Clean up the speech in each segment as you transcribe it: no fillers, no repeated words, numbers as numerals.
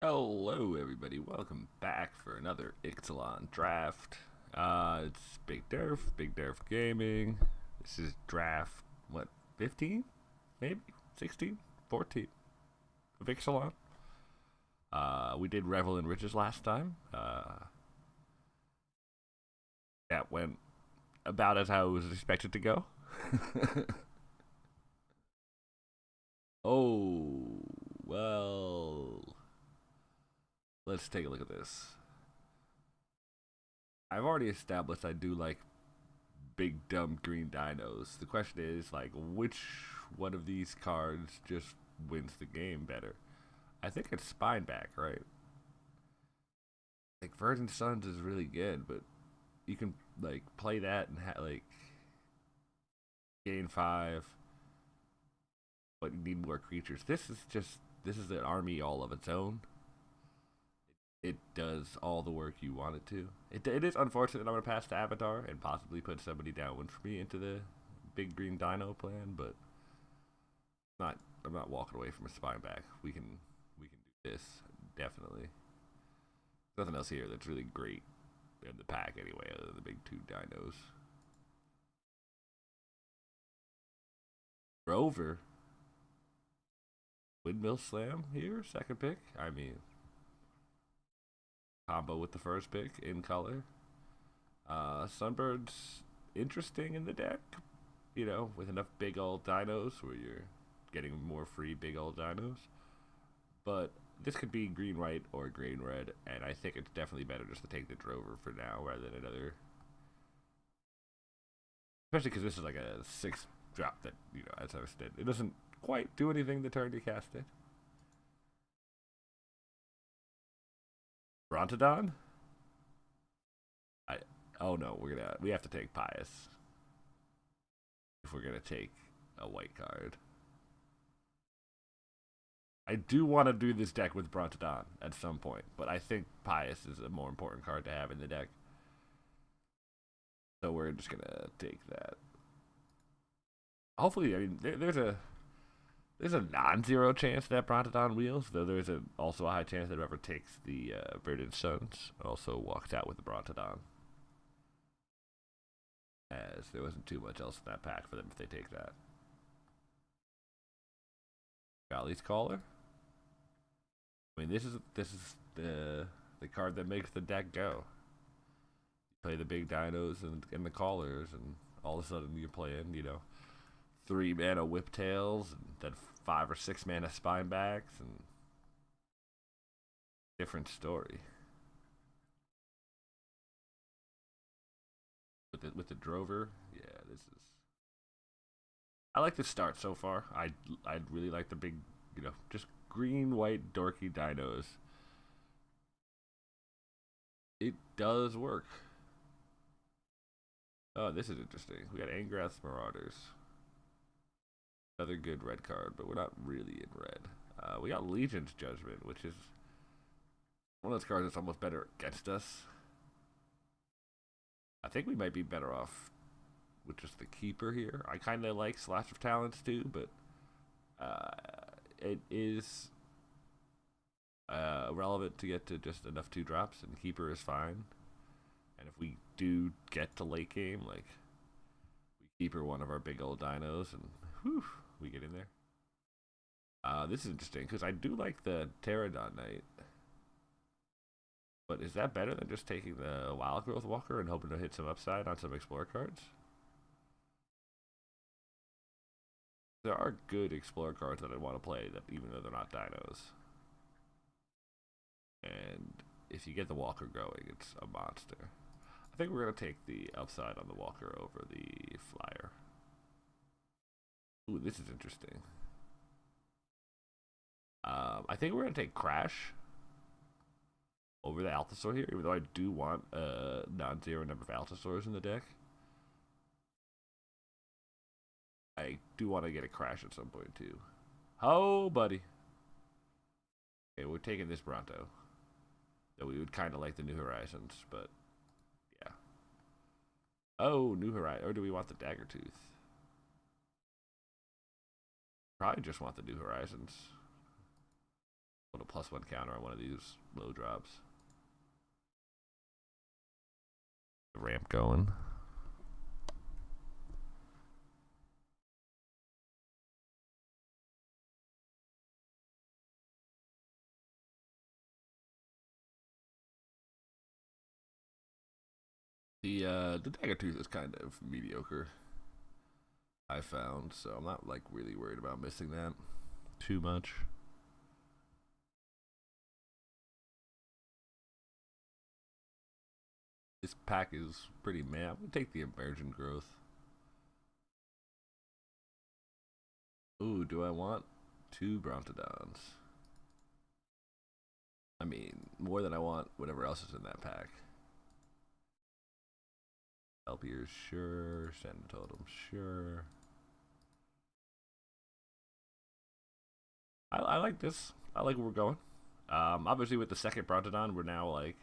Hello, everybody. Welcome back for another Ixalan draft. It's Big Derf Gaming. This is draft, what, 15? Maybe? 16? 14 of Ixalan. We did Revel in Riches last time. That went about as how it was expected to go. Oh, well. Let's take a look at this. I've already established I do like big dumb green dinos. The question is like which one of these cards just wins the game better? I think it's Spineback, right? Like Virgin Suns is really good, but you can like play that and like gain 5, but you need more creatures. This is an army all of its own. It does all the work you want it to. It is unfortunate that I'm going to pass the Avatar and possibly put somebody downwind for me into the big green dino plan, but I'm not walking away from a Spineback. We can do this, definitely. Nothing else here that's really great in the pack anyway, other than the big 2 dinos. Rover. Windmill Slam here, second pick. I mean, combo with the first pick in color. Sunbird's interesting in the deck, you know, with enough big old dinos where you're getting more free big old dinos. But this could be green white or green red, and I think it's definitely better just to take the Drover for now rather than another. Especially because this is like a 6 drop that, you know, as I said, it doesn't quite do anything the turn you cast it. Brontodon? Oh no, we have to take Pious if we're gonna take a white card. I do want to do this deck with Brontodon at some point, but I think Pious is a more important card to have in the deck. So we're just gonna take that. Hopefully, I mean, there's a non-zero chance that Brontodon wheels, though there's also a high chance that whoever takes the Verdant Suns also walks out with the Brontodon. As there wasn't too much else in that pack for them if they take that. Valley's Caller. I mean, this is the card that makes the deck go. You play the big dinos and the callers, and all of a sudden you're playing, you know, 3 mana Whiptails, and then 5 or 6 mana Spinebacks, and different story. With the Drover, yeah, this is. I like the start so far. I really like the big, you know, just green white dorky dinos. It does work. Oh, this is interesting. We got Angrath's Marauders. Another good red card, but we're not really in red. We got Legion's Judgment, which is one of those cards that's almost better against us. I think we might be better off with just the Keeper here. I kind of like Slash of Talents too, but it is relevant to get to just enough 2 drops, and Keeper is fine. And if we do get to late game, like, we Keeper one of our big old dinos, and whew, we get in there. This is interesting, because I do like the Pterodon Knight. But is that better than just taking the Wild Growth Walker and hoping to hit some upside on some Explorer cards? There are good Explorer cards that I want to play, that even though they're not dinos. And if you get the Walker going, it's a monster. I think we're going to take the upside on the Walker over the Flyer. Ooh, this is interesting. I think we're going to take Crash over the Altasaur here, even though I do want a non-zero number of Altasaurs in the deck. I do want to get a Crash at some point too. Oh, buddy. Okay, we're taking this Bronto. Though we would kind of like the New Horizons, but yeah. Oh, New Horizon. Or do we want the Daggertooth? Probably just want the New Horizons. Able to +1 counter on one of these low drops. The ramp going. The Dagger Tooth is kind of mediocre, I found, so I'm not like really worried about missing that too much. This pack is pretty meh. I'm gonna take the Emergent Growth. Ooh, do I want 2 Brontodons? I mean, more than I want whatever else is in that pack. Elpiers, sure. Sand Totem, sure. I like this. I like where we're going. Obviously, with the second Brontodon, we're now like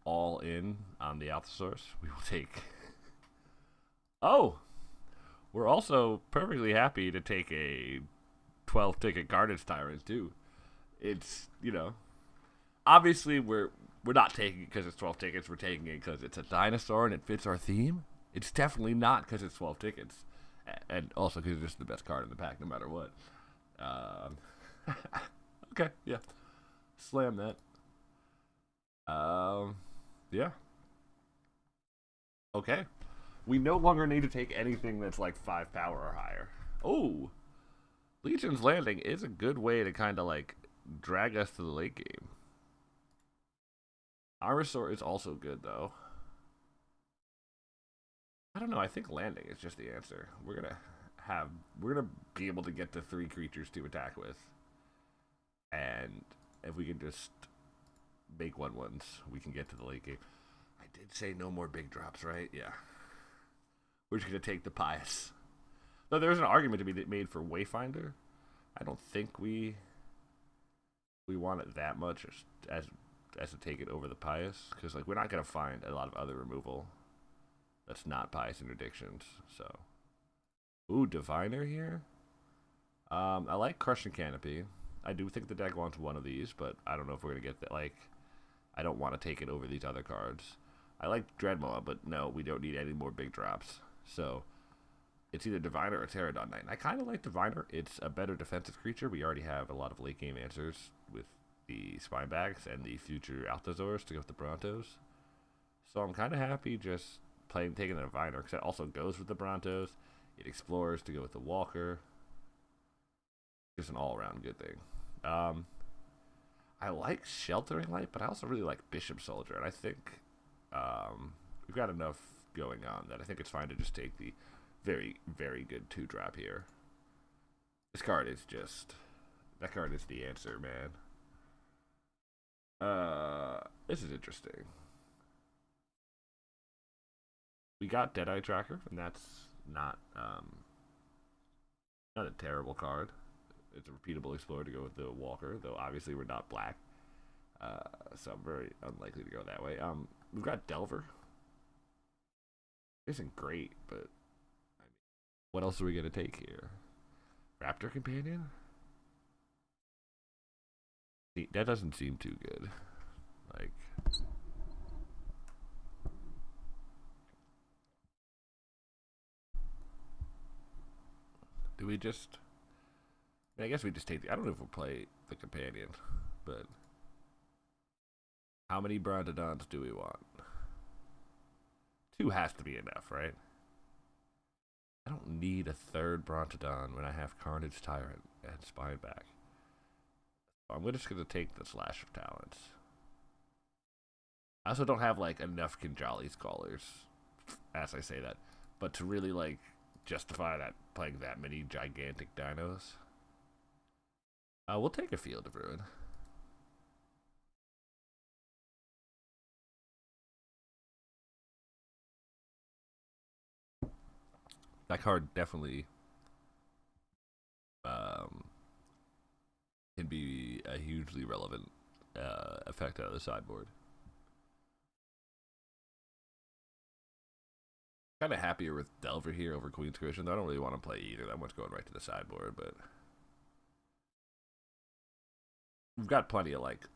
all in on the Alphasaurus. We will take. Oh, we're also perfectly happy to take a 12-ticket Carnage Tyrant too. It's, you know, obviously we're not taking it because it's 12 tickets. We're taking it because it's a dinosaur and it fits our theme. It's definitely not because it's 12 tickets, and also because it's just the best card in the pack, no matter what. Okay, yeah, slam that. Yeah. Okay. We no longer need to take anything that's like 5 power or higher. Oh, Legion's Landing is a good way to kind of like drag us to the late game. Armosaur is also good though. I don't know. I think Landing is just the answer. We're gonna be able to get to 3 creatures to attack with, and if we can just make 1/1s, we can get to the late game. I did say no more big drops, right? Yeah. We're just gonna take the Pious. Though there's an argument to be made for Wayfinder. I don't think we want it that much as to take it over the Pious, because like we're not gonna find a lot of other removal that's not Pious Interdictions. So, ooh, Diviner here. I like Crushing Canopy. I do think the deck wants one of these, but I don't know if we're gonna get that. Like, I don't want to take it over these other cards. I like Dreadmaw, but no, we don't need any more big drops. So it's either Diviner or Pterodon Knight. And I kind of like Diviner. It's a better defensive creature. We already have a lot of late game answers with the Spinebags and the future Altasaurs to go with the Brontos. So I'm kind of happy just taking the Diviner, because it also goes with the Brontos. It explores to go with the Walker. Just an all-around good thing. I like Sheltering Light, but I also really like Bishop Soldier, and I think we've got enough going on that I think it's fine to just take the very, very good 2-drop here. This card is just... That card is the answer, man. This is interesting. We got Deadeye Tracker, and that's not a terrible card. It's a repeatable Explorer to go with the Walker, though obviously we're not black. So I'm very unlikely to go that way. We've got Delver. Isn't great, but I mean, what else are we gonna take here? Raptor Companion? That doesn't seem too good. Like, do we just... I guess we just take the... I don't know if we'll play the Companion, but... How many Brontodons do we want? 2 has to be enough, right? I don't need a 3rd Brontodon when I have Carnage Tyrant and Spineback. I'm just going to take the Slash of Talents. I also don't have, like, enough Kinjali Scholars, as I say that, but to really, like, justify that playing that many gigantic dinos. We'll take a Field of Ruin. That card definitely can be a hugely relevant effect out of the sideboard. Kind of happier with Delver here over Queen's Cushion. I don't really want to play either. That one's going right to the sideboard, but we've got plenty of like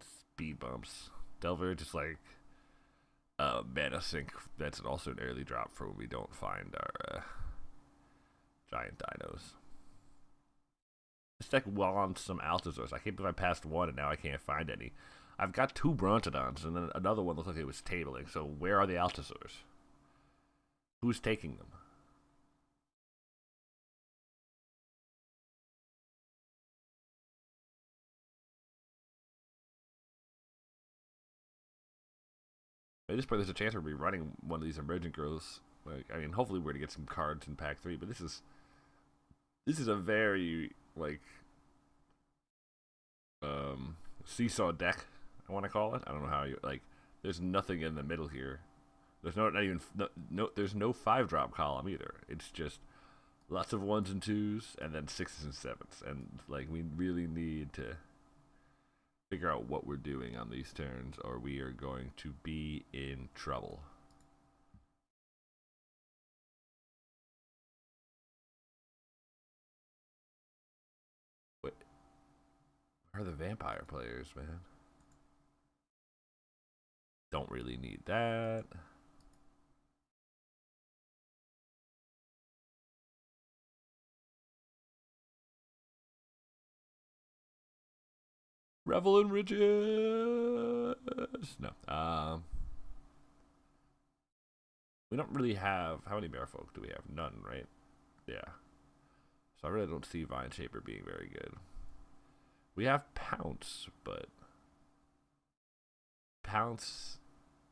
speed bumps. Delver just like mana sink. That's also an early drop for when we don't find our giant dinos. This deck wants some Altazors. I can't believe I passed one and now I can't find any. I've got 2 Brontodons and then another one looks like it was tabling. So where are the Altazors? Who's taking them? At this point, there's a chance we'll be running one of these emergent girls. Like, I mean, hopefully we're gonna get some cards in pack 3, but this is a very like seesaw deck. I want to call it. I don't know how you like. There's nothing in the middle here. There's not even no. There's no 5-drop column either. It's just lots of 1s and 2s, and then 6s and 7s, and like we really need to figure out what we're doing on these turns, or we are going to be in trouble. Wait, where are the vampire players, man? Don't really need that. Revel in riches. No. We don't really have. How many merfolk do we have? None, right? Yeah. So I really don't see Vine Shaper being very good. We have Pounce, but Pounce.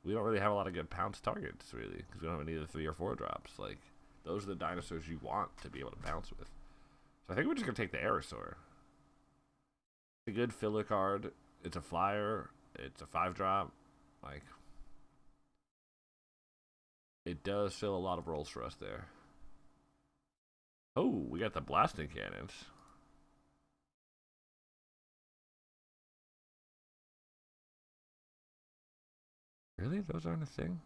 We don't really have a lot of good Pounce targets, really, because we don't have any of the 3 or 4 drops. Like, those are the dinosaurs you want to be able to bounce with. So I think we're just gonna take the Aerosaur. A good filler card. It's a flyer. It's a 5-drop. Like, it does fill a lot of roles for us there. Oh, we got the blasting cannons. Really? Those aren't a thing?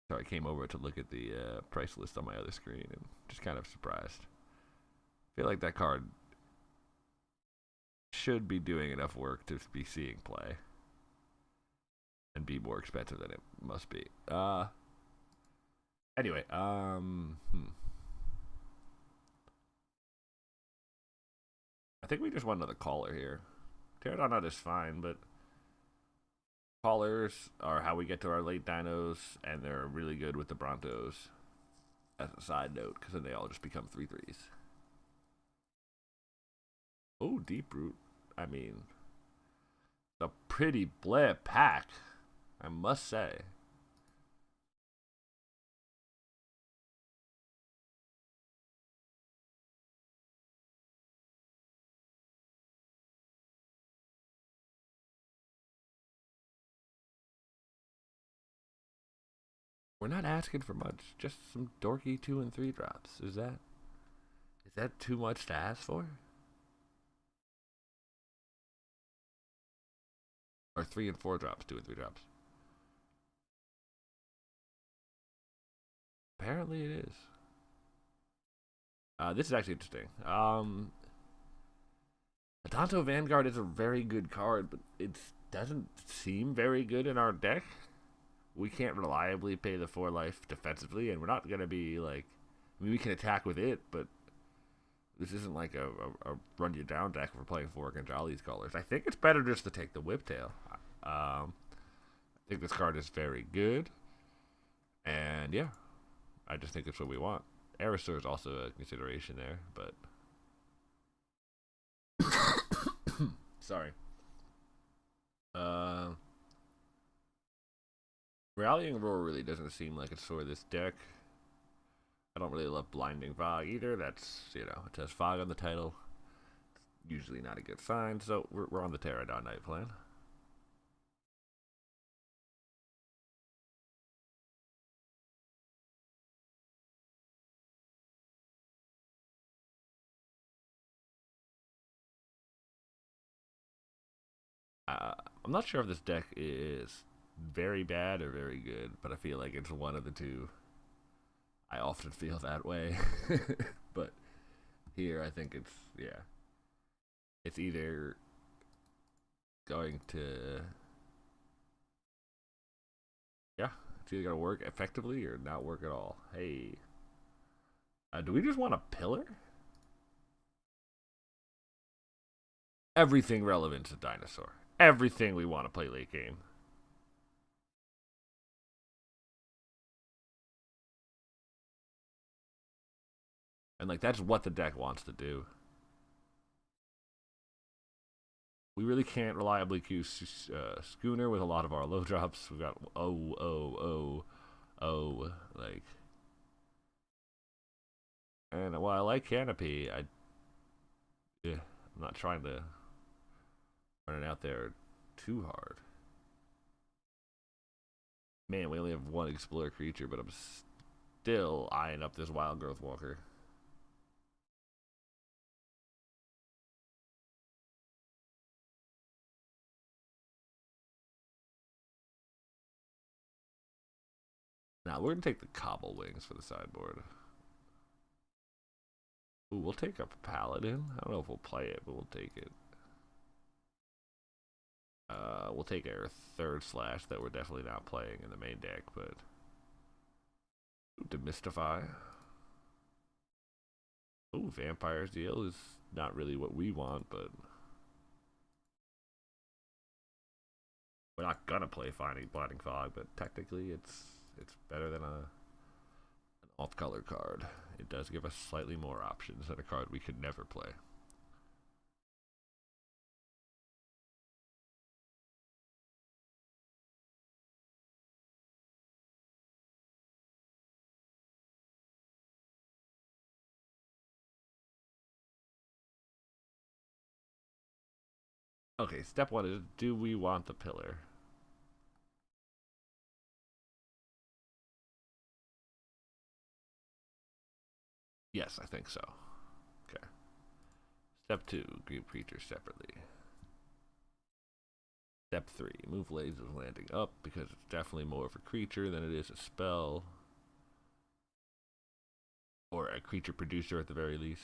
So I came over to look at the price list on my other screen and just kind of surprised. I feel like that card should be doing enough work to be seeing play and be more expensive than it must be. Anyway, I think we just want another caller here. Pterodon is fine, but callers are how we get to our late dinos, and they're really good with the Brontos. As a side note, because then they all just become 3/3s. Oh, Deep Root. I mean, a pretty bleh pack, I must say. We're not asking for much, just some dorky 2 and 3 drops. Is that too much to ask for? Or 3 and 4 drops, 2 and 3 drops. Apparently it is. This is actually interesting. Adanto Vanguard is a very good card, but it doesn't seem very good in our deck. We can't reliably pay the 4 life defensively, and we're not going to be like... I mean, we can attack with it, but this isn't like a run you down deck if we're playing 4 against all these colors. I think it's better just to take the Whiptail. I think this card is very good. And yeah, I just think it's what we want. Aerosaur is also a consideration there, but... Sorry. Rallying Roar really doesn't seem like it's for this deck. I don't really love Blinding Fog either. That's, it has Fog on the title. It's usually not a good sign, so we're on the Pterodon Night plan. I'm not sure if this deck is very bad or very good, but I feel like it's one of the two. I often feel that way. But here I think it's, yeah. It's either going to, yeah, it's either going to work effectively or not work at all. Hey, do we just want a pillar? Everything relevant to dinosaur. Everything we want to play late game. And like that's what the deck wants to do. We really can't reliably queue Schooner with a lot of our low drops. We've got like. And while I like Canopy, I'm not trying to run it out there too hard. Man, we only have one Explorer creature, but I'm still eyeing up this Wild Growth Walker. Now, we're going to take the Cobble Wings for the sideboard. Ooh, we'll take a Paladin. I don't know if we'll play it, but we'll take it. We'll take our third slash that we're definitely not playing in the main deck, but Demystify. Ooh, Vampire's Deal is not really what we want, but we're not gonna play Blinding Fog, but technically it's better than an off-color card. It does give us slightly more options than a card we could never play. Okay, step one is, do we want the pillar? Yes, I think so. Okay. Step two, group creatures separately. Step three, move lasers landing up because it's definitely more of a creature than it is a spell. Or a creature producer at the very least.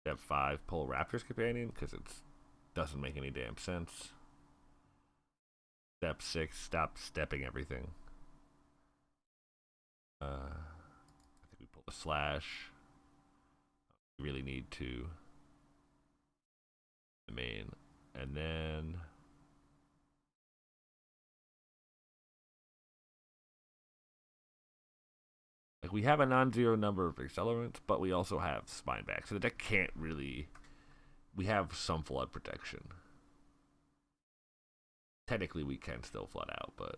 Step five, pull Raptor's Companion because it doesn't make any damn sense. Step six, stop stepping everything. I think we pull the slash. We really need to. The main. And then like we have a non-zero number of accelerants, but we also have Spineback. So the deck can't really. We have some flood protection. Technically, we can still flood out, but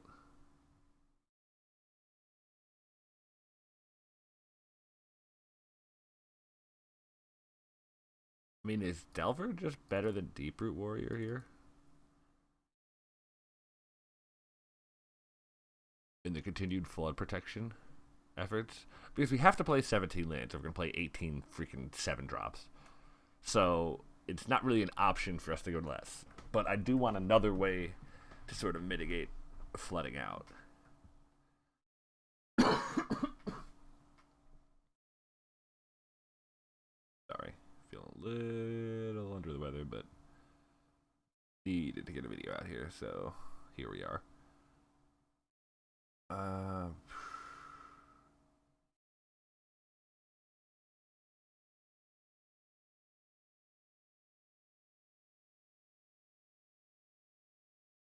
I mean, is Delver just better than Deeproot Warrior here? In the continued flood protection efforts? Because we have to play 17 lands, or we're going to play 18 freaking 7 drops. So it's not really an option for us to go less. But I do want another way to sort of mitigate flooding out. Sorry. Feeling a little under the weather, but needed to get a video out here, so here we are.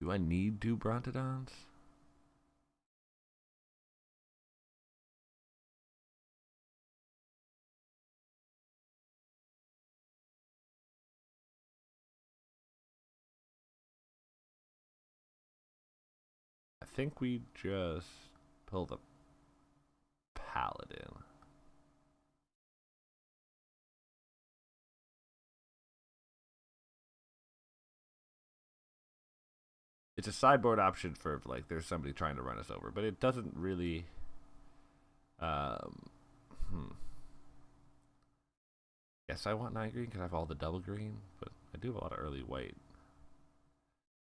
Do I need 2 Brontodons? I think we just pull the Paladin. It's a sideboard option for like there's somebody trying to run us over, but it doesn't really. Yes, I want 9 green because I have all the double green, but I do have a lot of early white.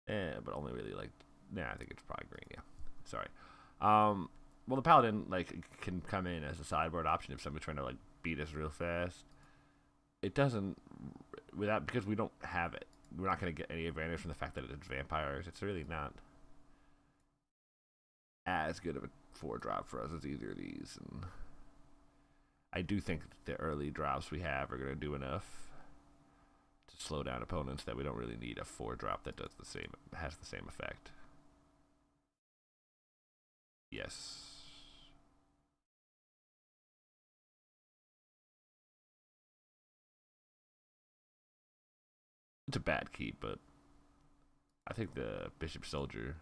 But only really like Yeah, I think it's probably green. Yeah, sorry. Well, the paladin can come in as a sideboard option if somebody's trying to beat us real fast. It doesn't without because we don't have it. We're not going to get any advantage from the fact that it's vampires. It's really not as good of a 4-drop for us as either of these. And I do think the early drops we have are going to do enough to slow down opponents that we don't really need a 4-drop that has the same effect. Yes. It's a bad keep, but I think the Bishop Soldier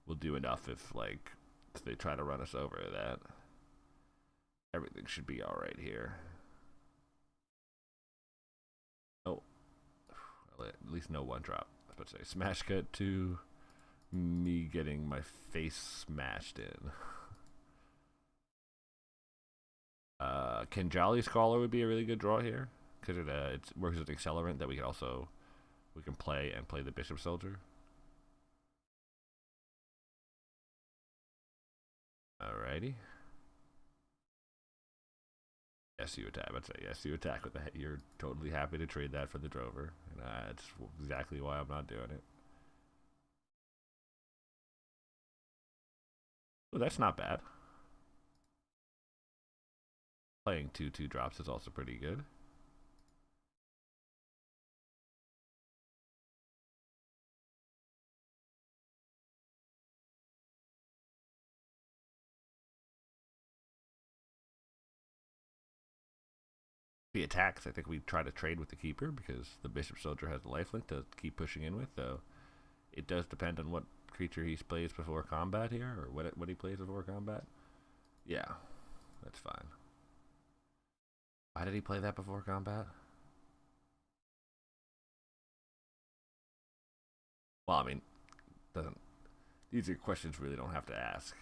will do enough if they try to run us over that. Everything should be alright here. Oh. Well, at least no 1-drop. I was about to say smash cut to me getting my face smashed in. Kinjali Scholar would be a really good draw here because it works as an accelerant that we can play the Bishop Soldier. Alrighty. Yes, you attack. I'd say yes, you attack with that. You're totally happy to trade that for the Drover, and that's exactly why I'm not doing it. Oh, that's not bad. Playing 2/2 drops is also pretty good. The attacks, I think we try to trade with the Keeper because the Bishop Soldier has the lifelink to keep pushing in with, though it does depend on what creature he plays before combat here, or what he plays before combat. Yeah, that's fine. Why did he play that before combat? Well, I mean, these are questions we really don't have to ask.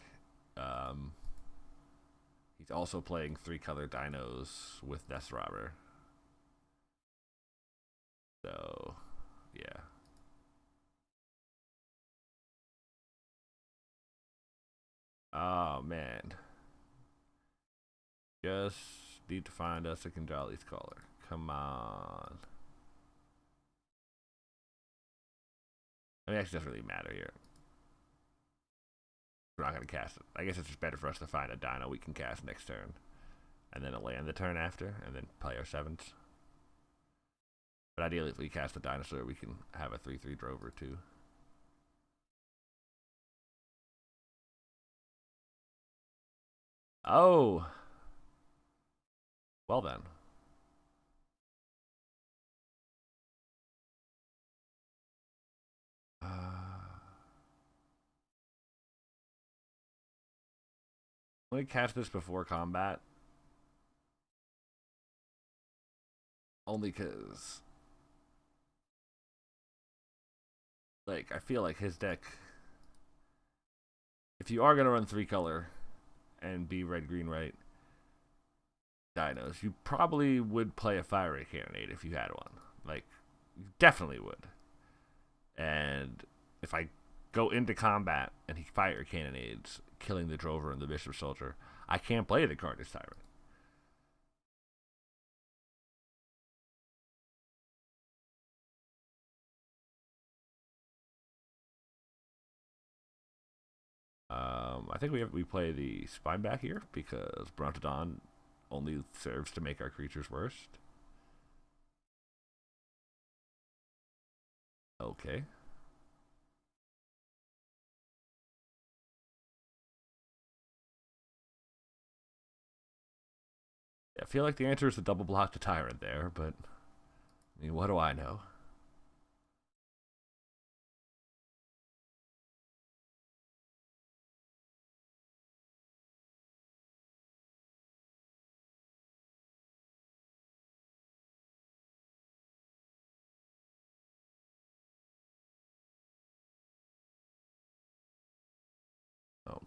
He's also playing 3-color Dinos with Death Robber. So, yeah. Oh, man. Just need to find us a Kinjali Scholar. Come on. I mean, it actually doesn't really matter here. We're not going to cast it. I guess it's just better for us to find a Dino we can cast next turn. And then a land the turn after, and then play our 7s. But ideally, if we cast a Dinosaur, we can have a 3/3 Drover too. Oh! Well then. Let me cast this before combat. Only because, I feel like his deck, if you are going to run 3-color and be red-green, right, Dinos, you probably would play a Fire Ray Cannonade if you had one. You definitely would. And if I go into combat and he fire cannonades, killing the Drover and the Bishop Soldier, I can't play the Carnage Tyrant. I think we play the Spineback here because Brontodon only serves to make our creatures worse. Okay. I feel like the answer is to double block the Tyrant there, but I mean, what do I know?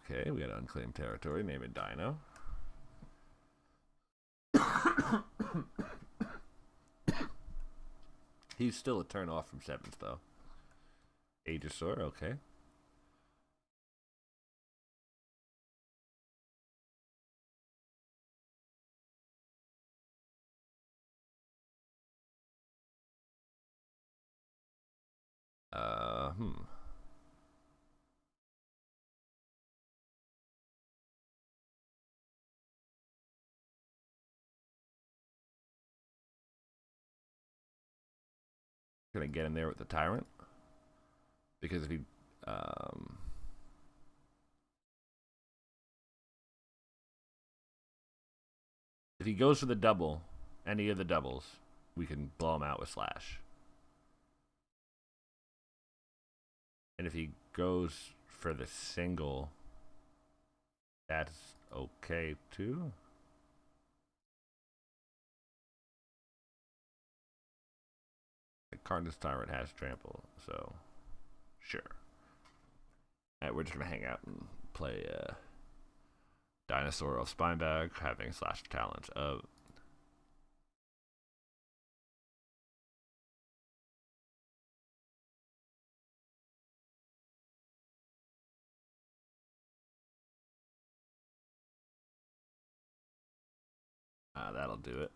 Okay, we got unclaimed territory. Name it Dino. He's still a turn off from 7s, though. Aegisaur, okay. Gonna get in there with the tyrant because um, if he goes for the double, any of the doubles, we can blow him out with slash. And if he goes for the single, that's okay too. The Cardinals Tyrant has trample, so sure. Alright, we're just gonna hang out and play Dinosaur of Spinebag, having slash talent of. That'll do it.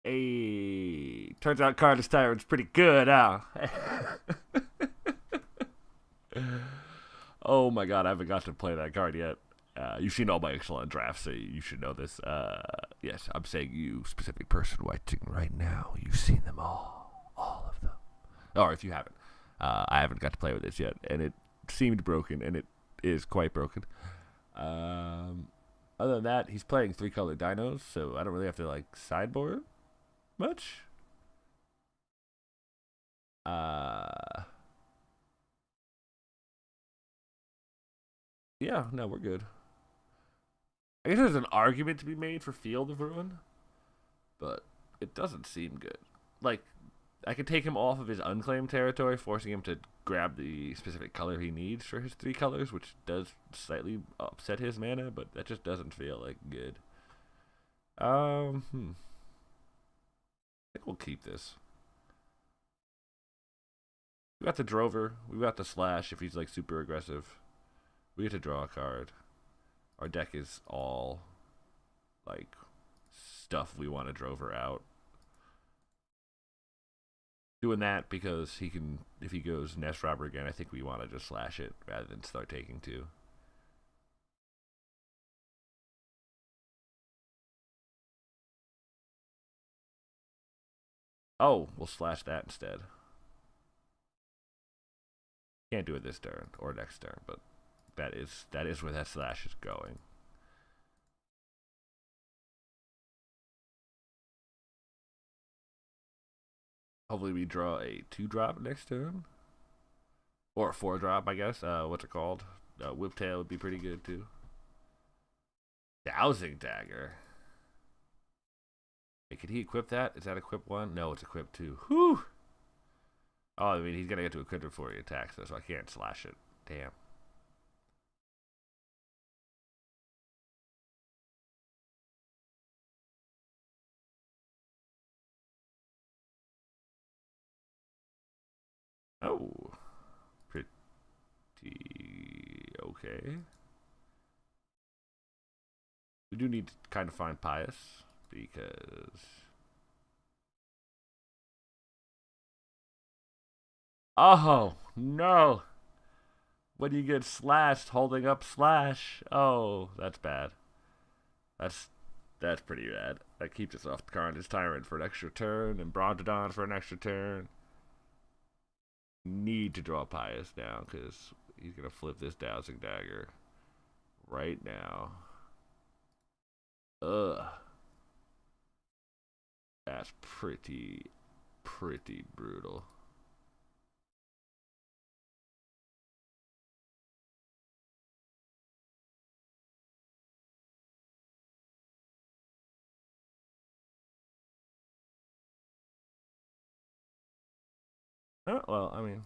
Hey, turns out Cardinals Tyrant's pretty good, huh? Oh my god, I haven't got to play that card yet. You've seen all my Ixalan drafts, so you should know this. Yes, I'm saying you, specific person watching right now. You've seen them all of them. Or if you haven't, I haven't got to play with this yet, and it seemed broken, and it is quite broken. Other than that, he's playing 3-color dinos, so I don't really have to like sideboard much. Yeah, no, we're good. I guess there's an argument to be made for Field of Ruin, but it doesn't seem good. Like, I could take him off of his unclaimed territory, forcing him to grab the specific color he needs for his 3 colors, which does slightly upset his mana, but that just doesn't feel like good. I think we'll keep this. We got the Drover. We got the Slash if he's like super aggressive. We get to draw a card. Our deck is all like stuff we want to Drover out. Doing that because he can, if he goes Nest Robber again, I think we want to just slash it rather than start taking 2. Oh, we'll slash that instead. Can't do it this turn or next turn, but that is where that slash is going. Hopefully we draw a 2-drop next turn. Or a 4-drop, I guess. What's it called? Whiptail would be pretty good too. Dowsing Dagger. Hey, could he equip that? Is that equip 1? No, it's equip 2. Whew! Oh, I mean, he's gonna get to equip it before he attacks, though, so I can't slash it. Damn. Oh. Pretty okay. We do need to kind of find Pious, because... Oh, no! When you get slashed holding up slash. Oh, that's bad. That's pretty bad. That keeps us off Carnage Tyrant for an extra turn, and Brontodon for an extra turn. Need to draw Pious now, because he's going to flip this Dowsing Dagger right now. Ugh. That's pretty brutal. Well, I mean...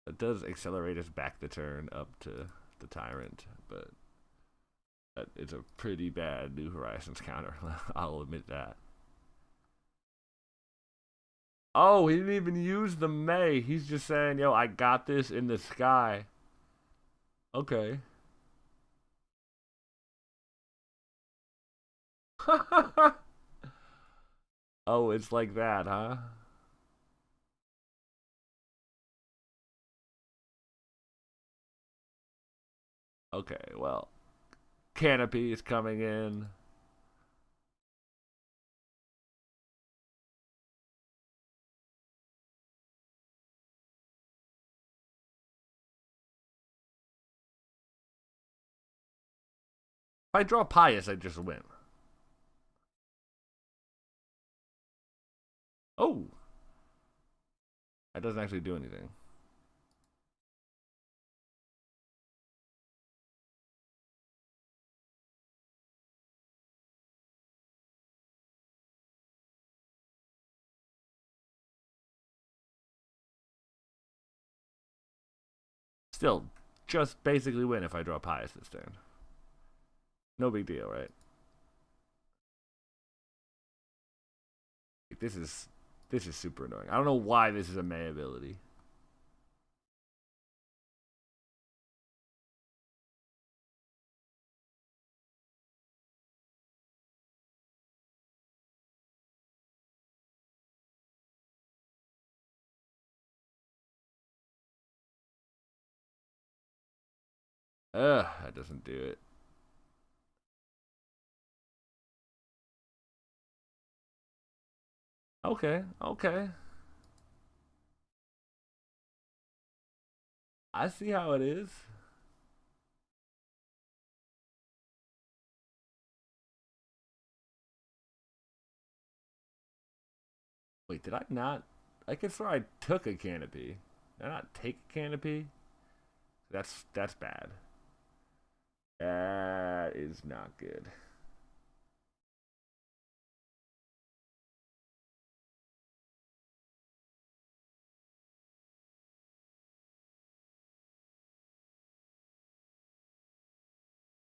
It does accelerate us back the turn up to the Tyrant, but it's a pretty bad New Horizons counter. I'll admit that. Oh, he didn't even use the May. He's just saying, yo, I got this in the sky. Okay. Oh, it's like that, huh? Okay, well, Canopy is coming in. If I draw Pious, I just win. Oh, that doesn't actually do anything. Still, just basically win if I draw Pious this turn. No big deal, right? This is super annoying. I don't know why this is a May ability. Ugh, that doesn't do it. Okay, okay. I see how it is. Wait, did I not? I could swear I took a canopy. Did I not take a canopy? That's bad. That is not good.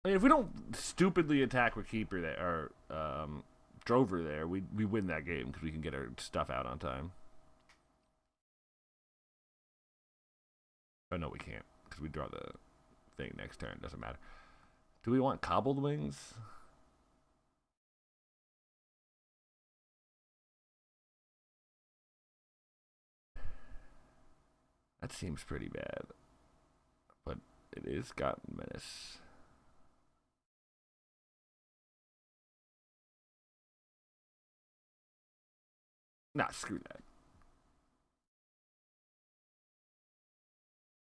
I mean, if we don't stupidly attack with Keeper there or Drover there, we win that game because we can get our stuff out on time. Oh no, we can't because we draw the thing next turn. Doesn't matter. Do we want Cobbled Wings? That seems pretty bad, but it is got Menace. Nah, screw that.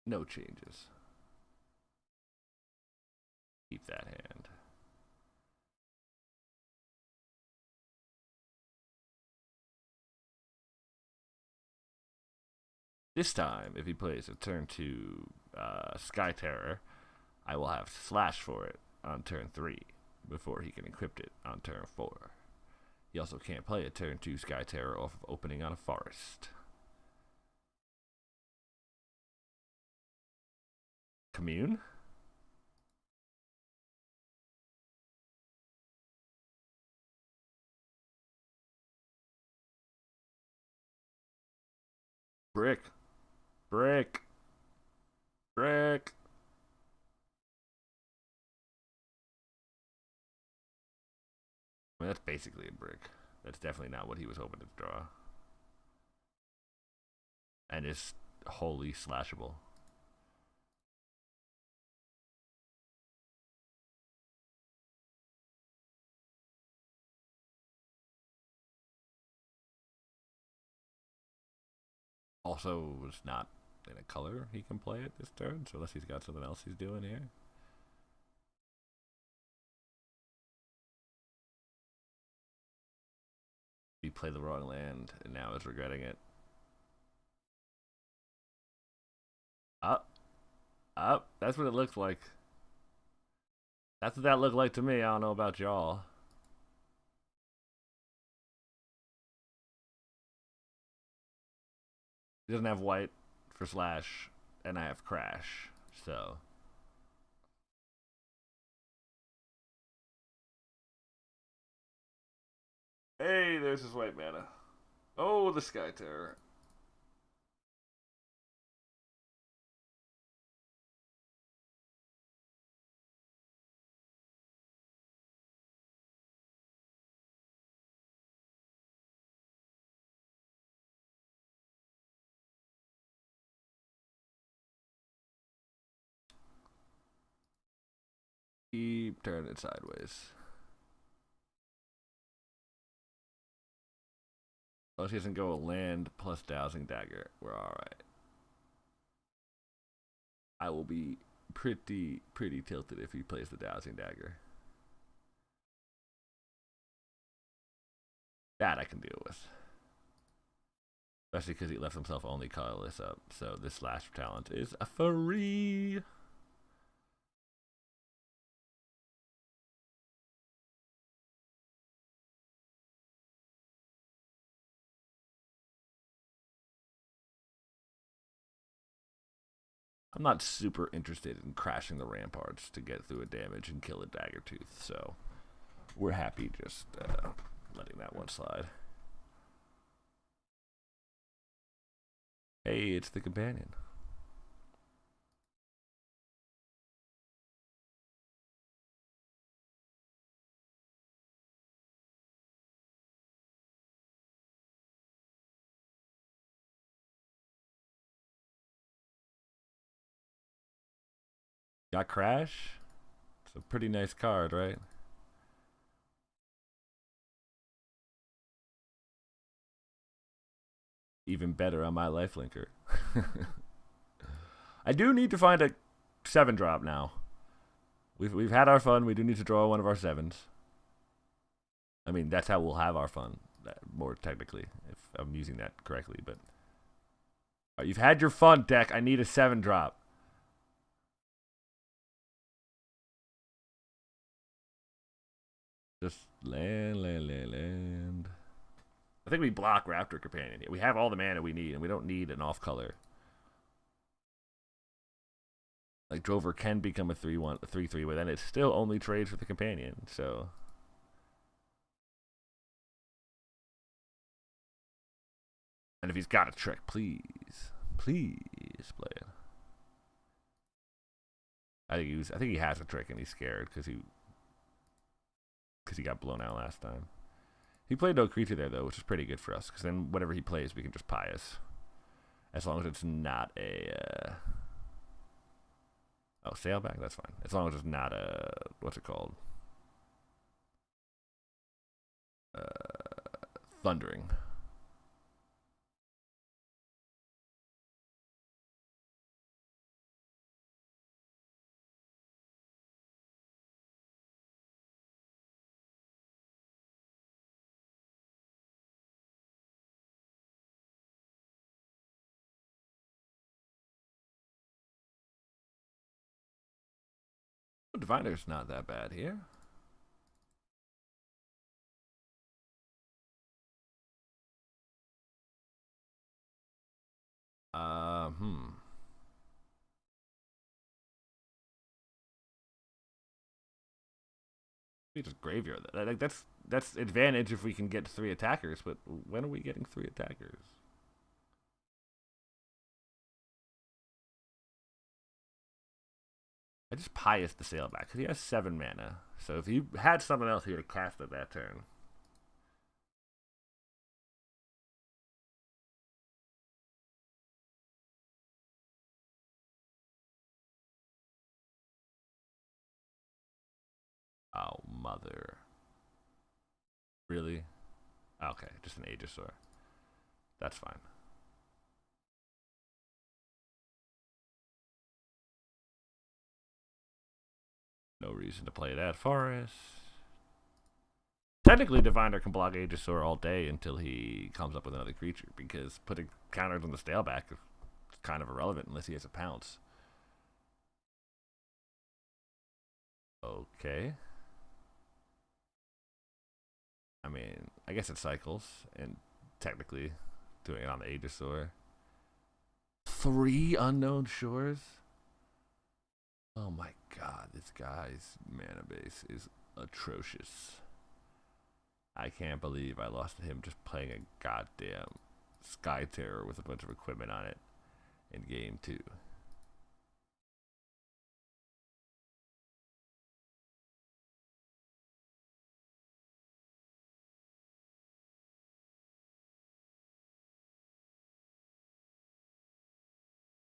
No changes. Keep that hand. This time, if he plays a turn 2 Sky Terror, I will have Slash for it on turn 3 before he can equip it on turn 4. He also can't play a turn 2 Sky Terror off of opening on a forest. Commune? Brick. Brick. Brick. I mean, that's basically a brick. That's definitely not what he was hoping to draw. And it's wholly slashable. Also, it's not in a color he can play it this turn, so unless he's got something else he's doing here. He played the wrong land and now is regretting it. Up, up. That's what it looks like. That's what that looked like to me. I don't know about y'all. He doesn't have white for slash, and I have crash. So hey, there's his white mana. Oh, the Sky Terror. Keep turning it sideways. Oh, she doesn't go a land plus dowsing dagger. We're alright. I will be pretty tilted if he plays the dowsing dagger. That I can deal with. Especially because he left himself only colorless up. So this slash talent is a free. I'm not super interested in crashing the ramparts to get through a damage and kill a dagger tooth, so we're happy just letting that one slide. Hey, it's the companion. Got Crash? It's a pretty nice card, right? Even better on my lifelinker. I do need to find a 7-drop now. We've had our fun. We do need to draw one of our 7s. I mean, that's how we'll have our fun, more technically, if I'm using that correctly. But you've had your fun, deck. I need a 7-drop. Just land. I think we block Raptor Companion. We have all the mana we need, and we don't need an off-color. Like, Drover can become a 3-1, a 3-3, but then it still only trades with the Companion, so... And if he's got a trick, please play it. I think he has a trick, and he's scared because he got blown out last time. He played no creature there, though, which is pretty good for us, because then whatever he plays, we can just pious. As long as it's not a... Oh, Sailback? That's fine. As long as it's not a... What's it called? Thundering. Diviner's not that bad here. We just graveyard that. Like that's advantage if we can get 3 attackers, but when are we getting 3 attackers? I just pious the Sailback because he has 7 mana. So if he had someone else, he would have cast it that turn. Oh, mother. Really? Okay, just an Aegisaur. That's fine. No reason to play that forest. Technically, Diviner can block Aegisaur all day until he comes up with another creature, because putting counters on the Sailback is kind of irrelevant unless he has a pounce. Okay. I mean, I guess it cycles, and technically doing it on the Aegisaur. 3 unknown shores? Oh my god, this guy's mana base is atrocious. I can't believe I lost to him just playing a goddamn Sky Terror with a bunch of equipment on it in game 2.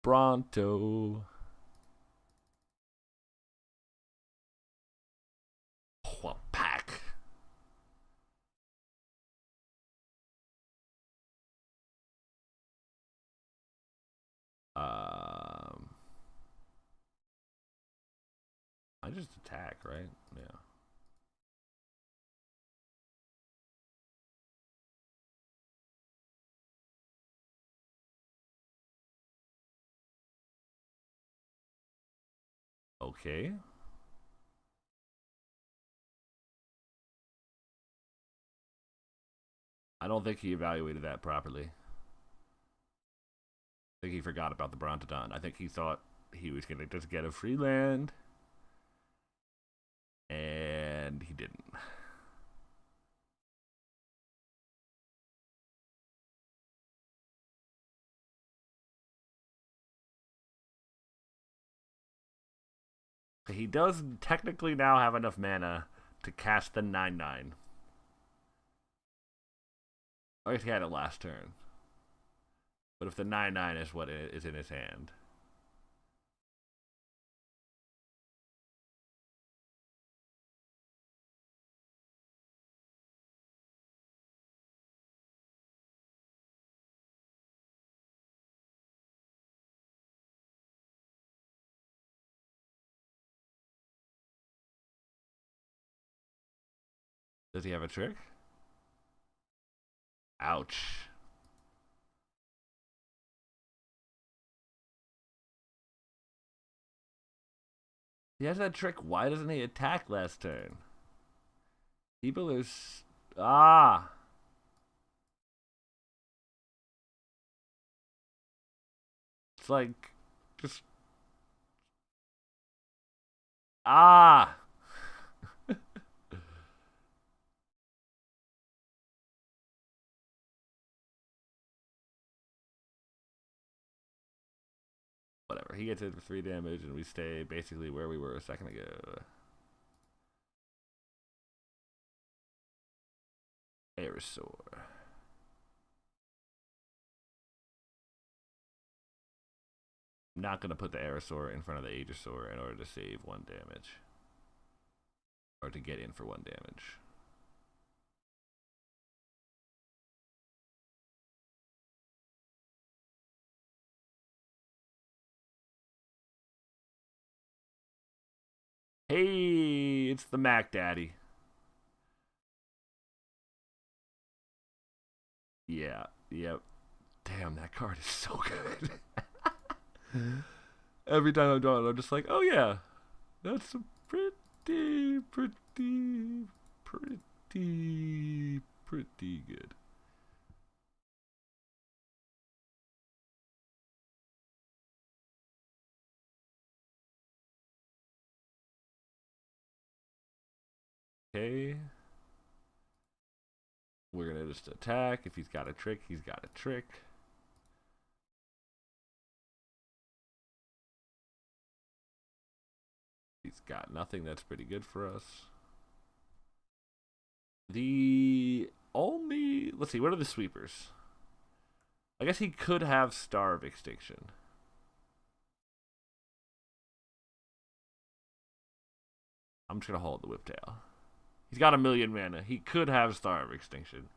Bronto. just attack, right? Yeah. Okay. I don't think he evaluated that properly. I think he forgot about the Brontodon. I think he thought he was going to just get a free land. And he didn't. He does technically now have enough mana to cast the 9/9. I guess he had it last turn. But if the 9/9 is what is in his hand. Does he have a trick? Ouch. He has that trick. Why doesn't he attack last turn? People is... Ah! It's like... Just... Ah! Whatever. He gets hit for 3 damage, and we stay basically where we were a second ago. Aerosaur. I'm not going to put the Aerosaur in front of the Aegisaur in order to save 1 damage. Or to get in for 1 damage. Hey, it's the Mac Daddy. Yeah, yep. Damn, that card is so good. Every time I'm drawing, I'm just like, oh yeah, that's a pretty good. Okay. We're gonna just attack. If he's got a trick, he's got a trick. He's got nothing. That's pretty good for us. The only... Let's see, what are the sweepers? I guess he could have Star of Extinction. I'm just gonna hold the Whiptail. He's got 1,000,000 mana. He could have Star of Extinction.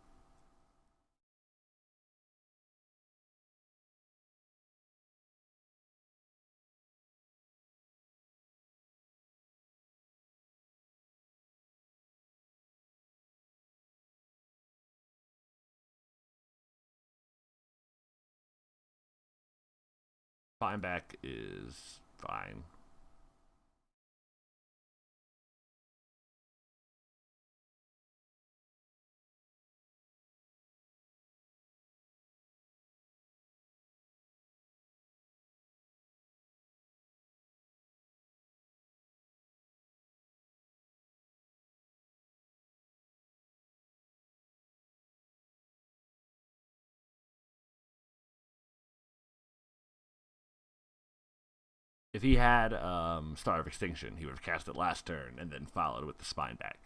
Fine back is fine. If he had Star of Extinction, he would have cast it last turn and then followed with the Spine back.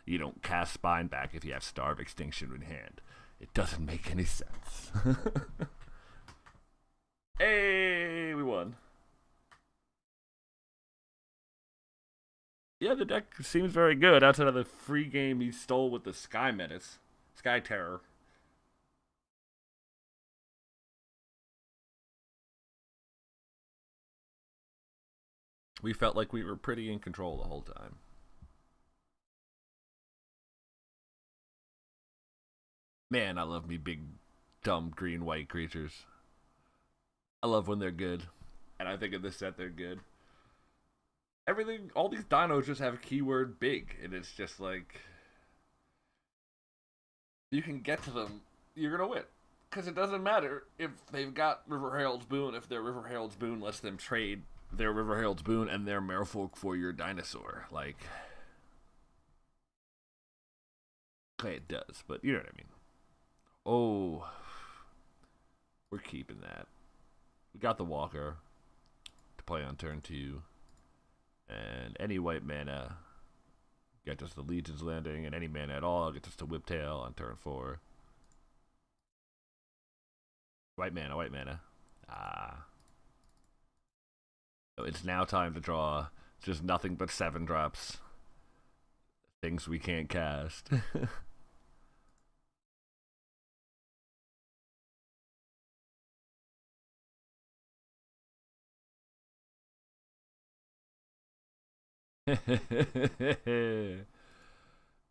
You don't cast Spine back if you have Star of Extinction in hand. It doesn't make any sense. Hey, we won. Yeah, the deck seems very good outside of the free game he stole with the Sky Menace. Sky Terror. We felt like we were pretty in control the whole time. Man, I love me big, dumb green white creatures. I love when they're good, and I think in this set they're good. Everything, all these dinos just have a keyword big, and it's just like you can get to them, you're gonna win. Because it doesn't matter if they've got River Herald's Boon, if their River Herald's Boon lets them trade their River Herald's Boon and their Merfolk for your dinosaur. Like, okay, it does, but you know what I mean. Oh, we're keeping that. We got the Walker to play on turn 2. And any white mana gets us the Legion's Landing, and any mana at all gets us to Whiptail on turn 4. White mana, white mana. Ah. So it's now time to draw just nothing but 7 drops. Things we can't cast.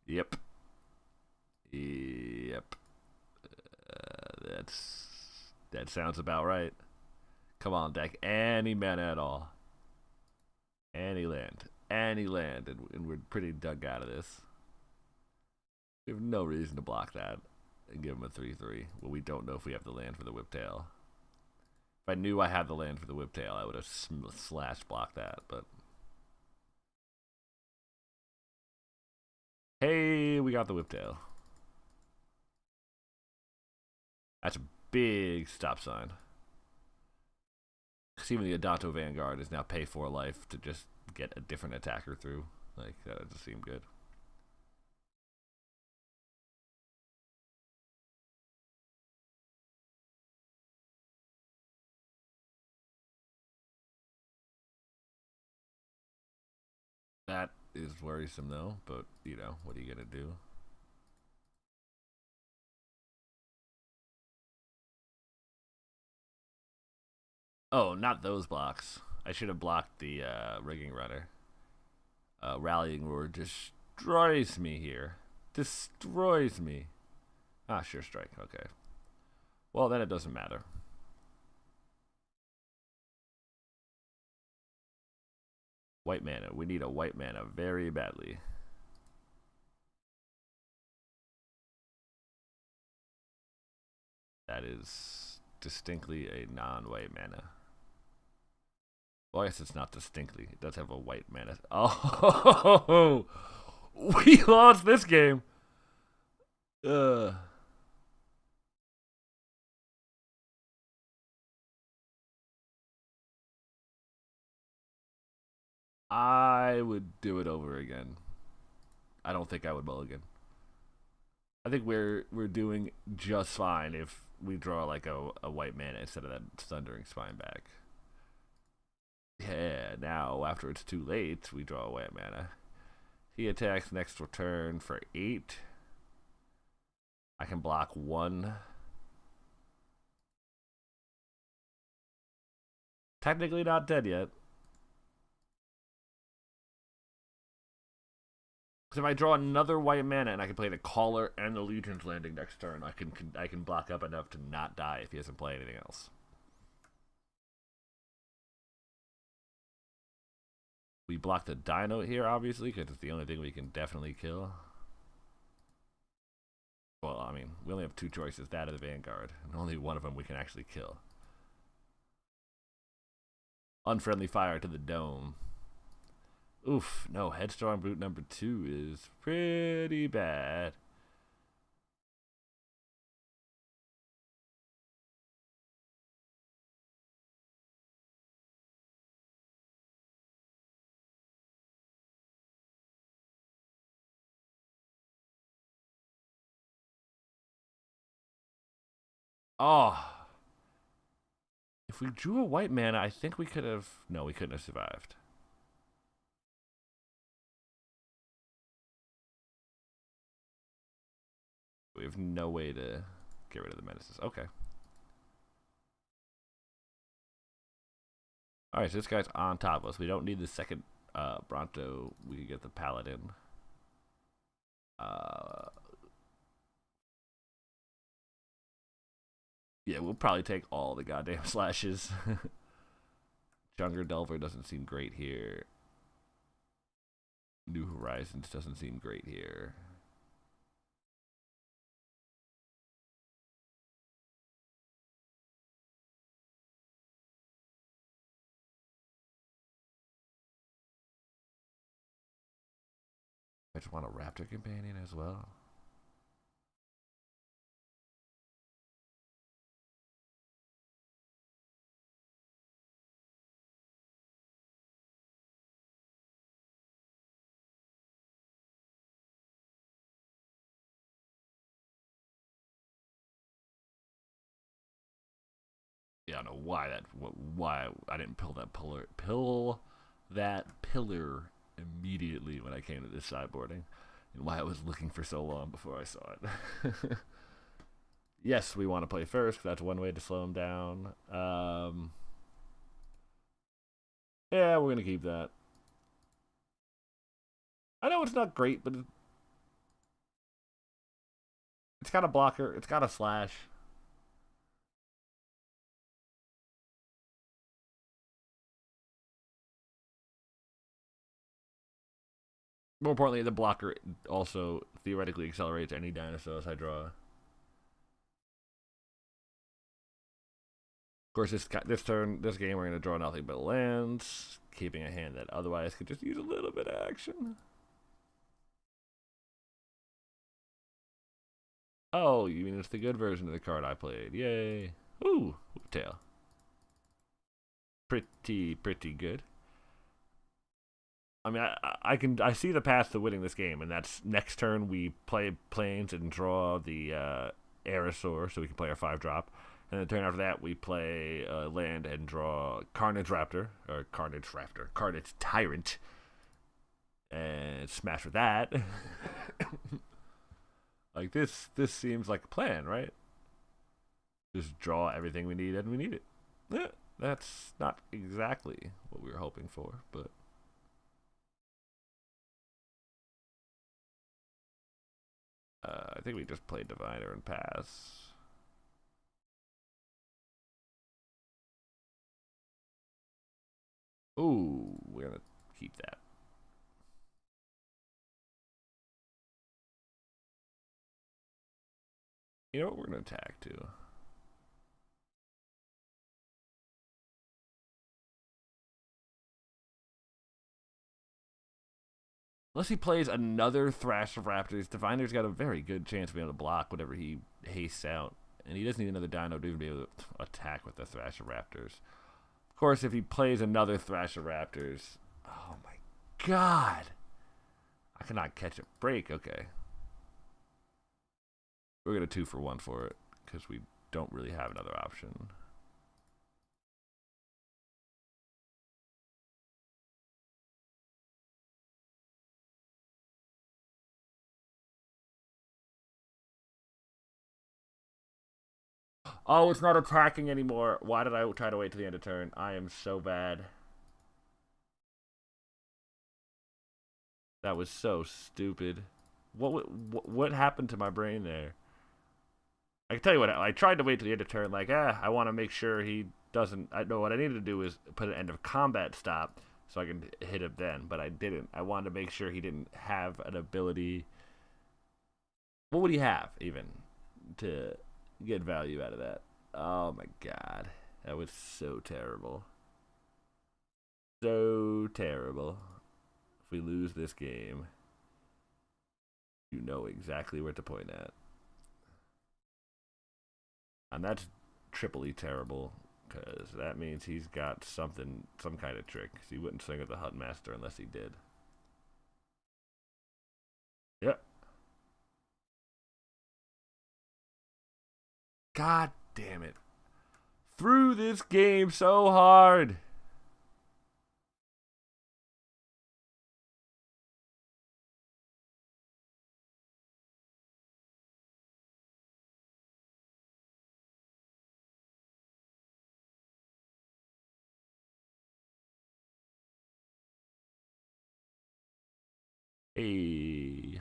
Yep. Yep. That sounds about right. Come on, deck. Any mana at all. Any land. Any land. And we're pretty dug out of this. We have no reason to block that and give him a 3/3. Well, we don't know if we have the land for the Whiptail. If I knew I had the land for the Whiptail, I would have slash blocked that, but hey, we got the Whiptail. That's a big stop sign. Because even the Adanto Vanguard is now pay 4 life to just get a different attacker through. Like, that doesn't seem good. That is worrisome, though, but, you know, what are you going to do? Oh, not those blocks. I should have blocked the Rigging Runner. Rallying Roar destroys me here. Destroys me. Ah, sure strike. Okay. Well, then it doesn't matter. White mana. We need a white mana very badly. That is distinctly a non-white mana. Well, I guess it's not distinctly. It does have a white mana. Oh, we lost this game. I would do it over again. I don't think I would mulligan. I think we're doing just fine if we draw like a white mana instead of that Thundering Spine back. Yeah, now after it's too late, we draw a white mana. He attacks next return for 8. I can block 1. Technically not dead yet. Because if I draw another white mana and I can play the Caller and the Legion's Landing next turn, I can block up enough to not die if he doesn't play anything else. We block the Dino here, obviously, because it's the only thing we can definitely kill. Well, I mean, we only have 2 choices, that or the Vanguard, and only one of them we can actually kill. Unfriendly Fire to the Dome. Oof, no, Headstrong Brute number 2 is pretty bad. Oh. If we drew a white mana, I think we could have... No, we couldn't have survived. We have no way to get rid of the menaces. Okay. Alright, so this guy's on top of us. We don't need the second Bronto. We can get the Paladin. Yeah, we'll probably take all the goddamn slashes. Younger Delver doesn't seem great here. New Horizons doesn't seem great here. I just want a Raptor Companion as well. Yeah, I don't know why I didn't pill that pillar immediately when I came to this sideboarding, and why I was looking for so long before I saw it. Yes, we want to play first. That's one way to slow him down. Yeah, we're gonna keep that. I know it's not great, but it's got a blocker. It's got a slash. More importantly, the blocker also theoretically accelerates any dinosaurs I draw. Of course, this game, we're going to draw nothing but lands, keeping a hand that otherwise could just use a little bit of action. Oh, you mean it's the good version of the card I played? Yay! Ooh, tail. Pretty good. I mean, I see the path to winning this game, and that's next turn we play planes and draw the Aerosaur, so we can play our 5-drop. And the turn after that, we play land and draw Carnage Tyrant, and smash with that. Like this seems like a plan, right? Just draw everything we need, and we need it. Yeah, that's not exactly what we were hoping for, but. I think we just played Diviner and pass. Ooh, we're gonna keep that. You know what? We're gonna attack too. Unless he plays another Thrash of Raptors, Diviner's got a very good chance of being able to block whatever he hastes out. And he doesn't need another Dino to even be able to attack with the Thrash of Raptors. Of course, if he plays another Thrash of Raptors... Oh my god! I cannot catch a break. Okay. We're going to 2-for-1 for it, because we don't really have another option. Oh, it's not attacking anymore. Why did I try to wait till the end of turn? I am so bad. That was so stupid. What happened to my brain there? I can tell you what, I tried to wait till the end of turn, like, I want to make sure he doesn't... I know what I needed to do is put an end of combat stop so I can hit him then, but I didn't. I wanted to make sure he didn't have an ability... What would he have, even, to get value out of that? Oh my god. That was so terrible. So terrible. If we lose this game, you know exactly where to point at. And that's triply terrible, because that means he's got some kind of trick. Because he wouldn't swing with the Hut Master unless he did. Yep. God damn it. Threw this game so hard. Hey.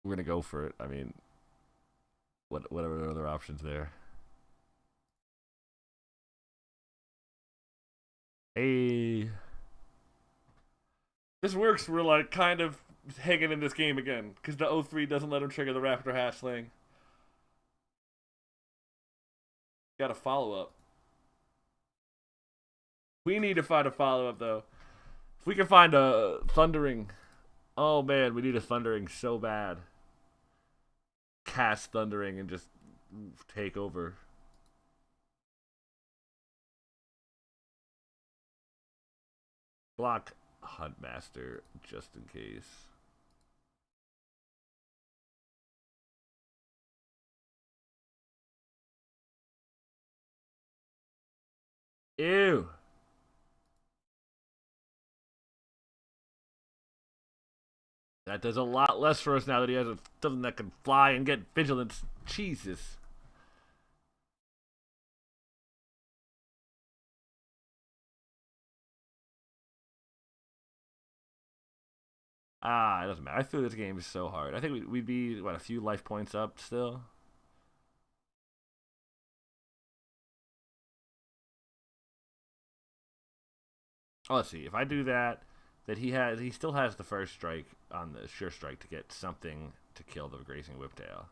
We're gonna go for it. I mean, what are the other options there? Hey. This works. We're like kind of hanging in this game again because the O3 doesn't let him trigger the Raptor Hatchling. Got a follow up. We need to find a follow up though. If we can find a Thundering. Oh man, we need a Thundering so bad. Cast Thundering and just take over. Block Huntmaster just in case. Ew. That does a lot less for us now that he has something that can fly and get vigilance. Jesus. It doesn't matter. I feel this game is so hard. I think we'd be, what, a few life points up still? Oh, let's see. If I do that, he still has the first strike on the sure strike to get something to kill the grazing whiptail.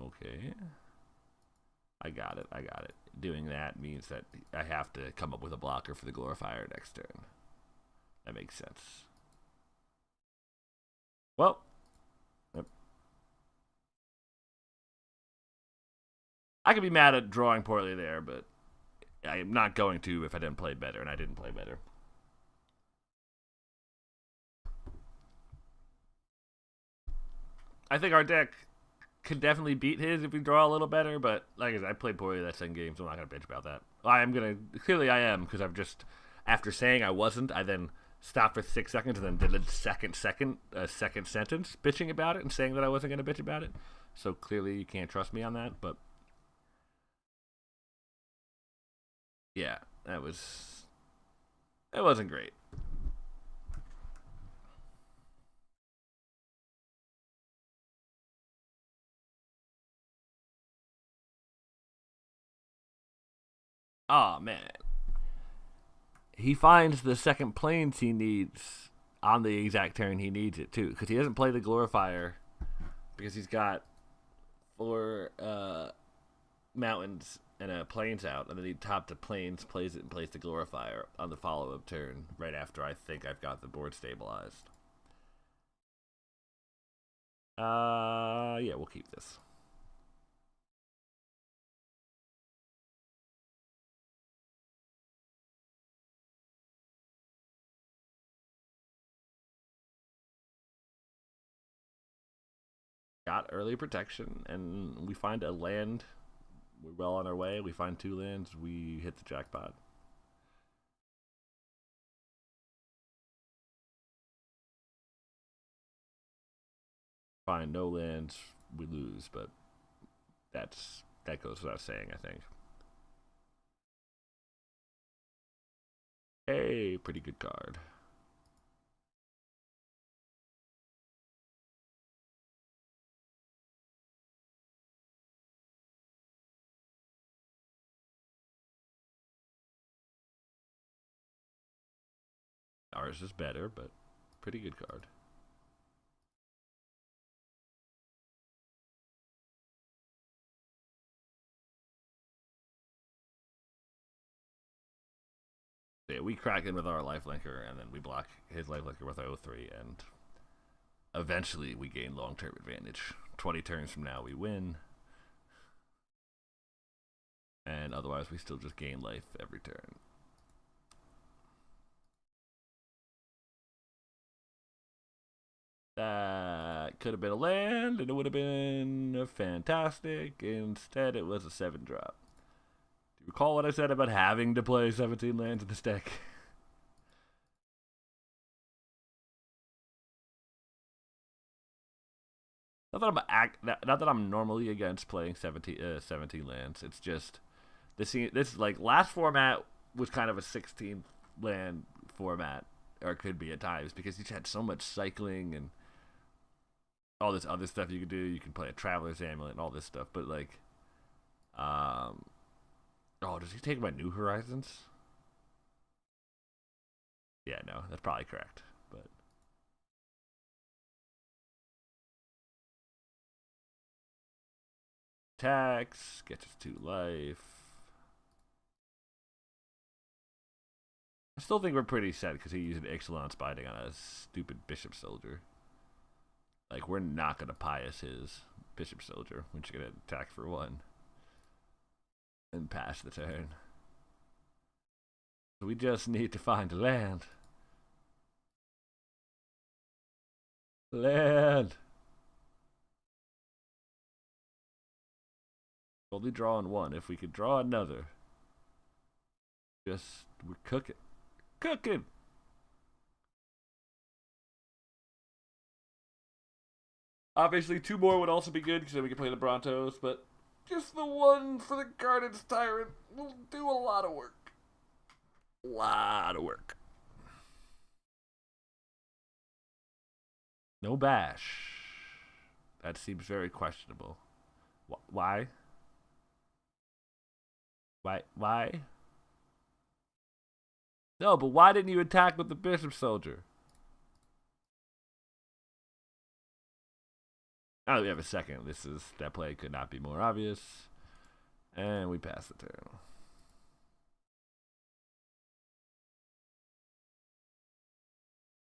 Okay. I got it. I got it. Doing that means that I have to come up with a blocker for the glorifier next turn. That makes sense. Well, yep. I could be mad at drawing poorly there, but I am not going to if I didn't play better, and I didn't play better. I think our deck could definitely beat his if we draw a little better, but like I said, I played poorly that second game, so I'm not gonna bitch about that. Clearly I am, because I've just, after saying I wasn't, I then stopped for 6 seconds and then did a second sentence bitching about it and saying that I wasn't gonna bitch about it. So clearly you can't trust me on that, but yeah, it wasn't great. Oh man, he finds the second planes he needs on the exact turn he needs it too, because he doesn't play the glorifier because he's got 4 mountains and a plains out, and then he top the plains, plays it, and plays the glorifier on the follow-up turn right after I think I've got the board stabilized. Yeah, we'll keep this. Got early protection, and we find a land. We're well on our way. We find 2 lands. We hit the jackpot. Find no lands. We lose, but that goes without saying, I think. Hey, pretty good card. Ours is better, but pretty good card. Yeah, we crack in with our lifelinker, and then we block his lifelinker with our O3, and Eventually, we gain long-term advantage. 20 turns from now, we win. And otherwise, we still just gain life every turn. That could have been a land, and it would have been fantastic. Instead, it was a 7-drop. Do you recall what I said about having to play 17 lands in this deck? Not that I'm normally against playing 17 lands. It's just this like last format was kind of a 16 land format, or it could be at times, because you had so much cycling and all this other stuff you could do. You can play a Traveler's Amulet and all this stuff, but like, oh, does he take my New Horizons? Yeah, no, that's probably correct. But tax gets us 2 life. I still think we're pretty set because he used an Ixalan Spiting on a stupid Bishop Soldier. Like, we're not going to Pious his Bishop Soldier. We're just going to attack for 1 and pass the turn. So we just need to find a land. Land! Only drawing 1. If we could draw another, we're cooking. Cooking! Obviously, 2 more would also be good because then we can play the Brontos, but just the 1 for the Garden's Tyrant will do a lot of work. A lot of work. No bash. That seems very questionable. Why? Why? No, but why didn't you attack with the Bishop Soldier? Now that we have a second, that play could not be more obvious. And we pass the turn.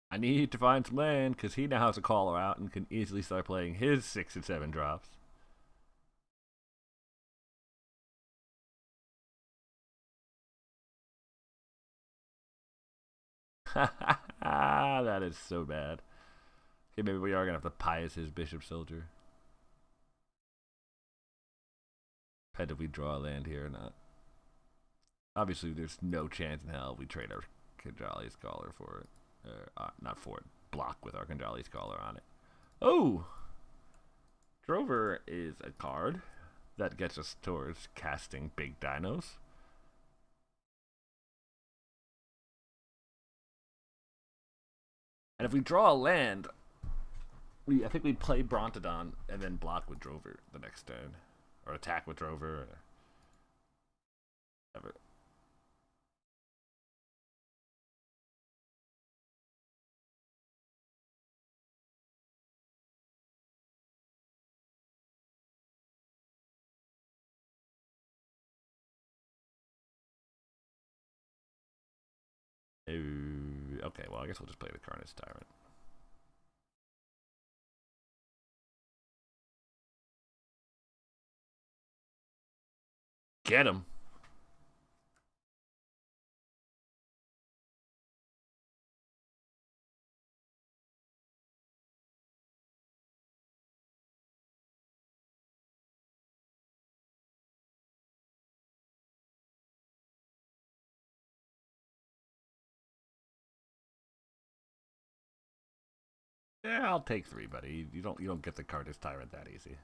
I need to find some land because he now has a caller out and can easily start playing his 6 and 7 drops. That is so bad. Okay, maybe we are going to have to Pious his Bishop Soldier. Depends if we draw a land here or not. Obviously, there's no chance in hell we trade our Khanjali Scholar for it. Not for it. Block with our Khanjali Scholar on it. Oh! Drover is a card that gets us towards casting big dinos. And if we draw a land, I think we'd play Brontodon and then block with Drover the next turn. Or attack with Drover. Or whatever. Okay, well, I guess we'll just play the Carnage Tyrant. Get him. Yeah, I'll take 3, buddy. You don't get the Carnage Tyrant that easy.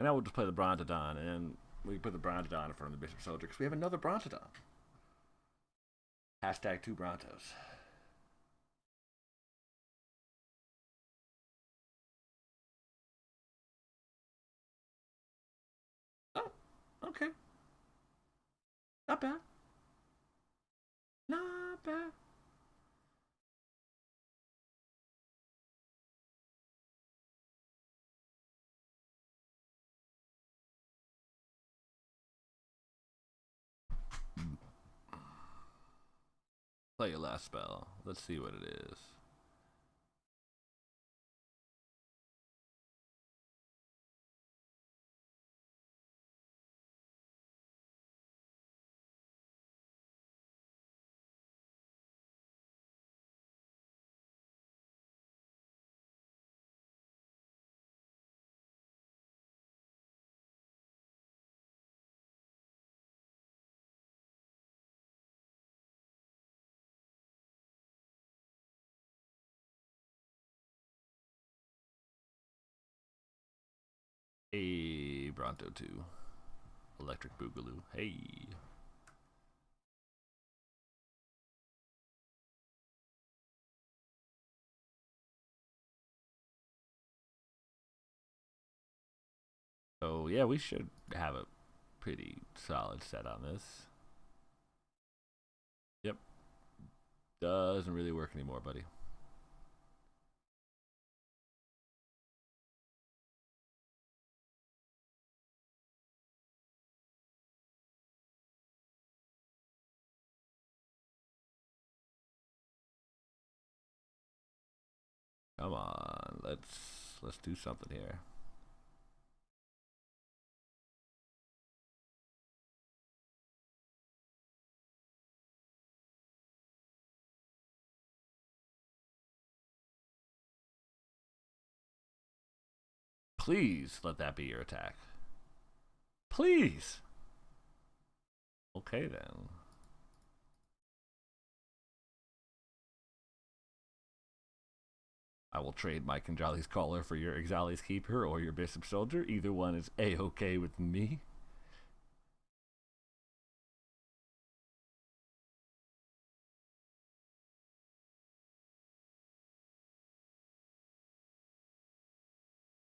now we'll just play the Brontodon, and we put the Brontodon in front of the Bishop Soldier because we have another Brontodon. Hashtag 2 Brontos. Oh, okay. Not bad. Not bad. Play your last spell. Let's see what it is. A Bronto 2. Electric Boogaloo. Hey. So, yeah, we should have a pretty solid set on this. Yep. Doesn't really work anymore, buddy. Come on, let's do something here. Please let that be your attack. Please. Okay then. I will trade my Kinjali's Caller for your Ixalan's Keeper or your Bishop Soldier. Either one is A-okay with me.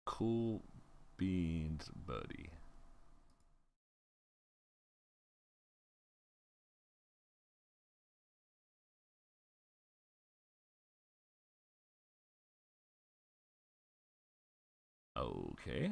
Cool beans, buddy. Okay.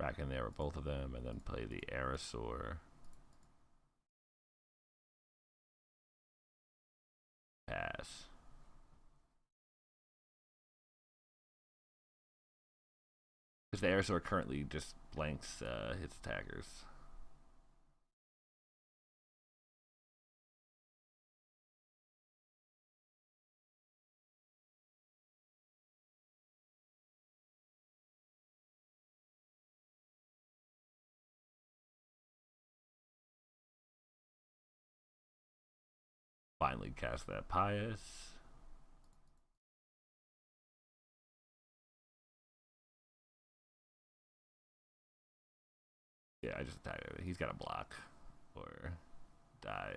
Back in there with both of them, and then play the Aerosaur. Pass. Because the Aerosaur currently just blanks his attackers. Finally cast that Pious. Yeah, I just attacked it. He's got to block or die.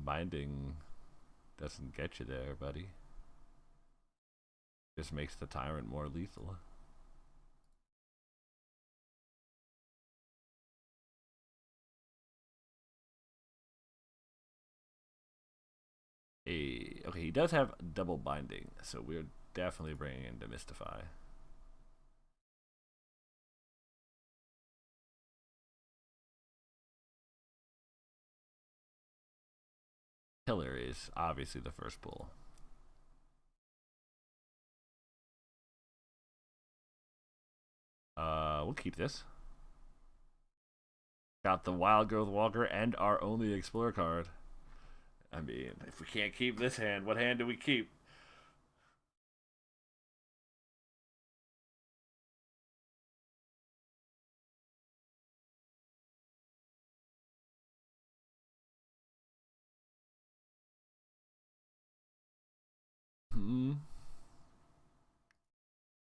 Binding doesn't get you there, buddy. Just makes the Tyrant more lethal. Okay, he does have double binding, so we're definitely bringing in Demystify. Killer is obviously the first pull. We'll keep this. Got the Wild Growth Walker and our only Explorer card. I mean, if we can't keep this hand, what hand do we keep?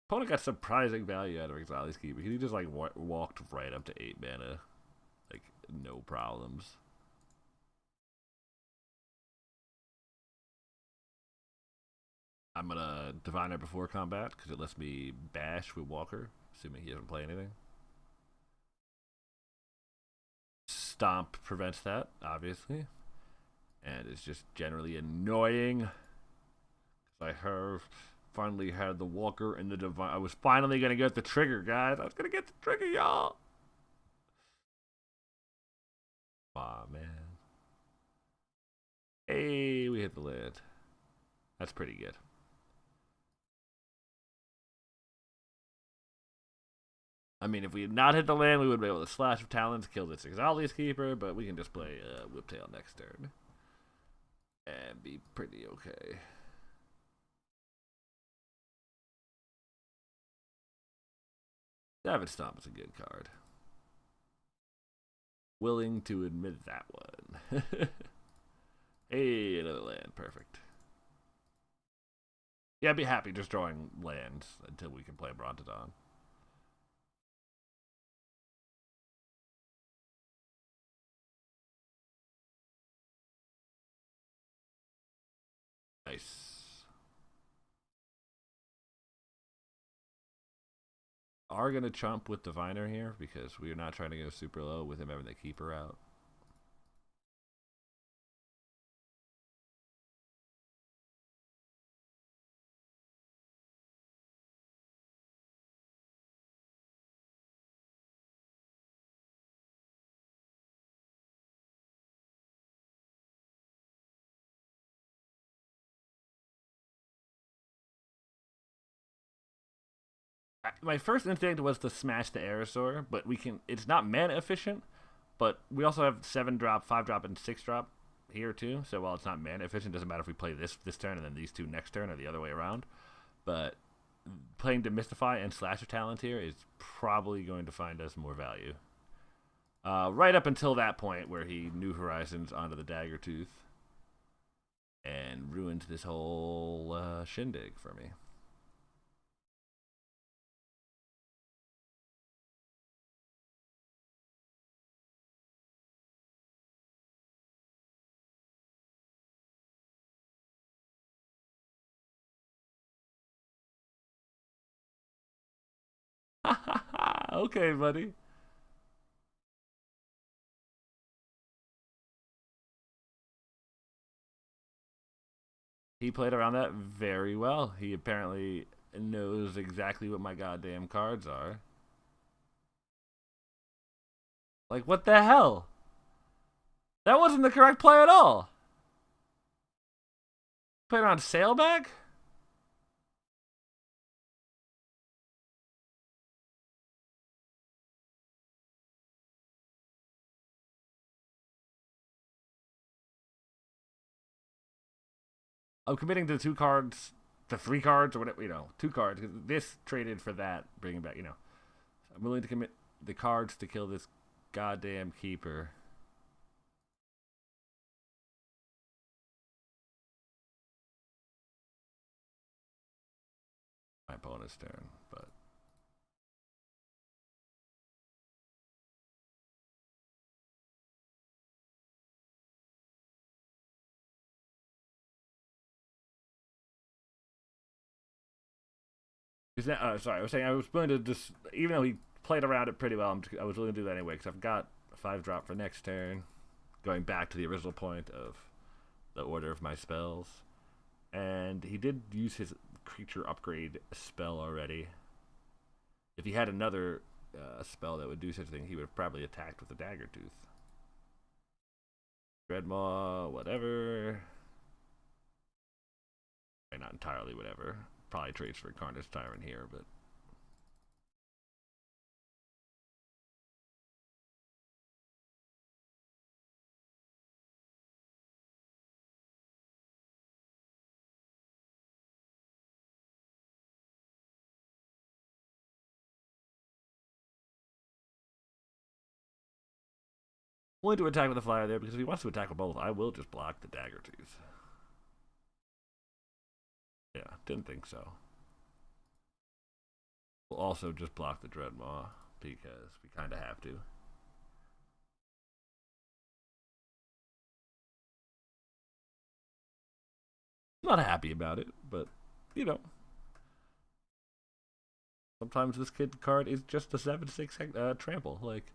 Opponent got surprising value out of Ixalan's Keeper. He just like walked right up to 8 mana, like no problems. I'm gonna Diviner before combat because it lets me bash with Walker, assuming he doesn't play anything. Stomp prevents that, obviously, and it's just generally annoying. I have finally had the Walker and the Divine. I was finally gonna get the trigger, guys. I was gonna get the trigger, y'all. Aw, man. Hey, we hit the lid. That's pretty good. I mean, if we had not hit the land, we would be able to Slash of Talons, kill this Ixalan's Keeper, but we can just play Whiptail next turn. And be pretty okay. Savage Stomp is a good card. Willing to admit that one. Hey, another land. Perfect. Yeah, I'd be happy just drawing lands until we can play Brontodon. Nice. Are going to chump with Diviner here because we are not trying to go super low with him having the Keeper out. My first instinct was to smash the Aerosaur, but we can. It's not mana efficient, but we also have 7-drop, 5-drop, and 6-drop here too. So while it's not mana efficient, it doesn't matter if we play this turn and then these two next turn or the other way around. But playing Demystify and Slash of Talent here is probably going to find us more value. Right up until that point where he New Horizons onto the Dagger Tooth and ruined this whole shindig for me. Okay, buddy. He played around that very well. He apparently knows exactly what my goddamn cards are. Like, what the hell? That wasn't the correct play at all. Played around Sailbag? I'm committing to 2 cards, to 3 cards, or whatever, 2 cards. This traded for that, bringing back. I'm willing to commit the cards to kill this goddamn Keeper. My opponent's turn, but. Sorry, I was saying I was willing to just, even though he played around it pretty well, I was willing to do that anyway because I've got a 5-drop for next turn, going back to the original point of the order of my spells, and he did use his creature upgrade spell already. If he had another spell that would do such a thing, he would have probably attacked with a Dagger Tooth. Dreadmaw, whatever. Not entirely whatever. Probably trades for Carnage Tyrant here, but willing to attack with a flyer there because if he wants to attack with both, I will just block the Dagger Tooth. Yeah, didn't think so. We'll also just block the Dreadmaw because we kind of have to. Not happy about it, but you know. Sometimes this kid card is just a 7/6 trample. Like,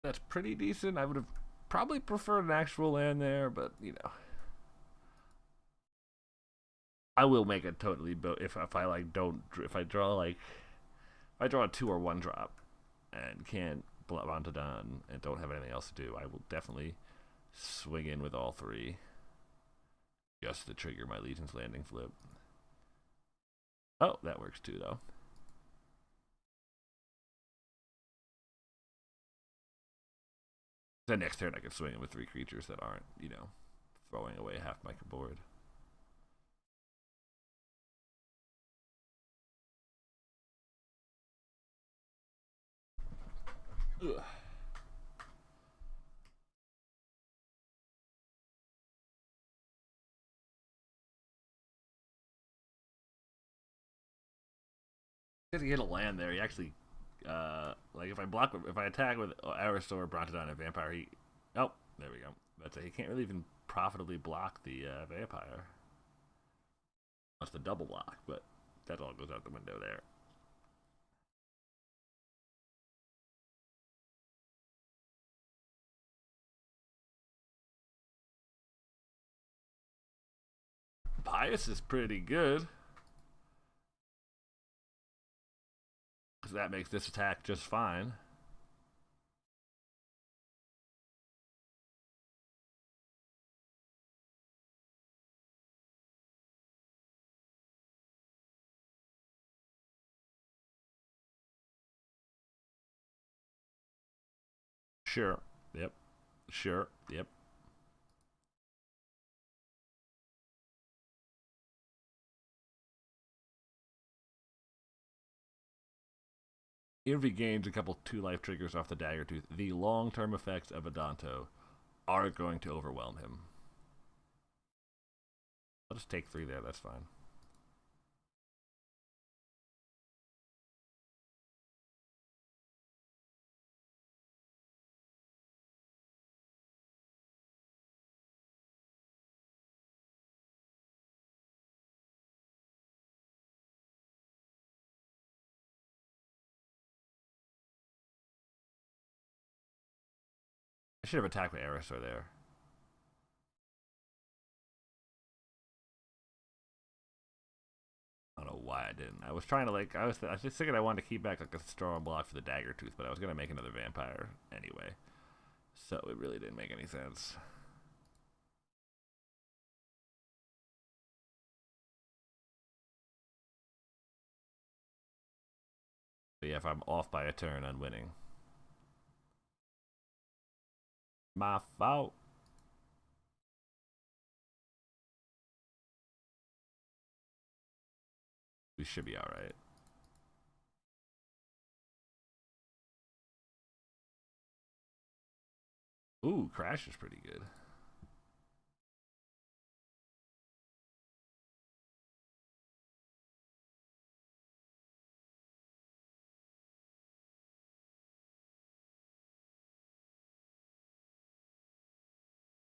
that's pretty decent. I would have probably preferred an actual land there, but you know. I will make it totally if I like don't if I draw like if I draw a 2 or 1 drop and can't Bounty Don and don't have anything else to do, I will definitely swing in with all 3 just to trigger my Legion's Landing flip. Oh, that works too though. The next turn I can swing in with 3 creatures that aren't, you know, throwing away half my board. Ugh. Because he hit a land there, he actually, like if I attack with Aristor, Brontodon, and Vampire, oh, there we go. That's it. He can't really even profitably block the Vampire. That's the double block, but that all goes out the window there. Pious is pretty good. Because that makes this attack just fine. Sure. Yep. Sure. Yep. If he gains a couple 2-life triggers off the Dagger Tooth, the long-term effects of Adanto are going to overwhelm him. I'll just take 3 there, that's fine. I should have attacked with Aristor there. I don't know why I didn't. I was trying to I was just thinking I wanted to keep back like a strong block for the Dagger Tooth, but I was gonna make another Vampire anyway, so it really didn't make any sense. But yeah, if I'm off by a turn, I'm winning. My fault. We should be alright. Ooh, Crash is pretty good.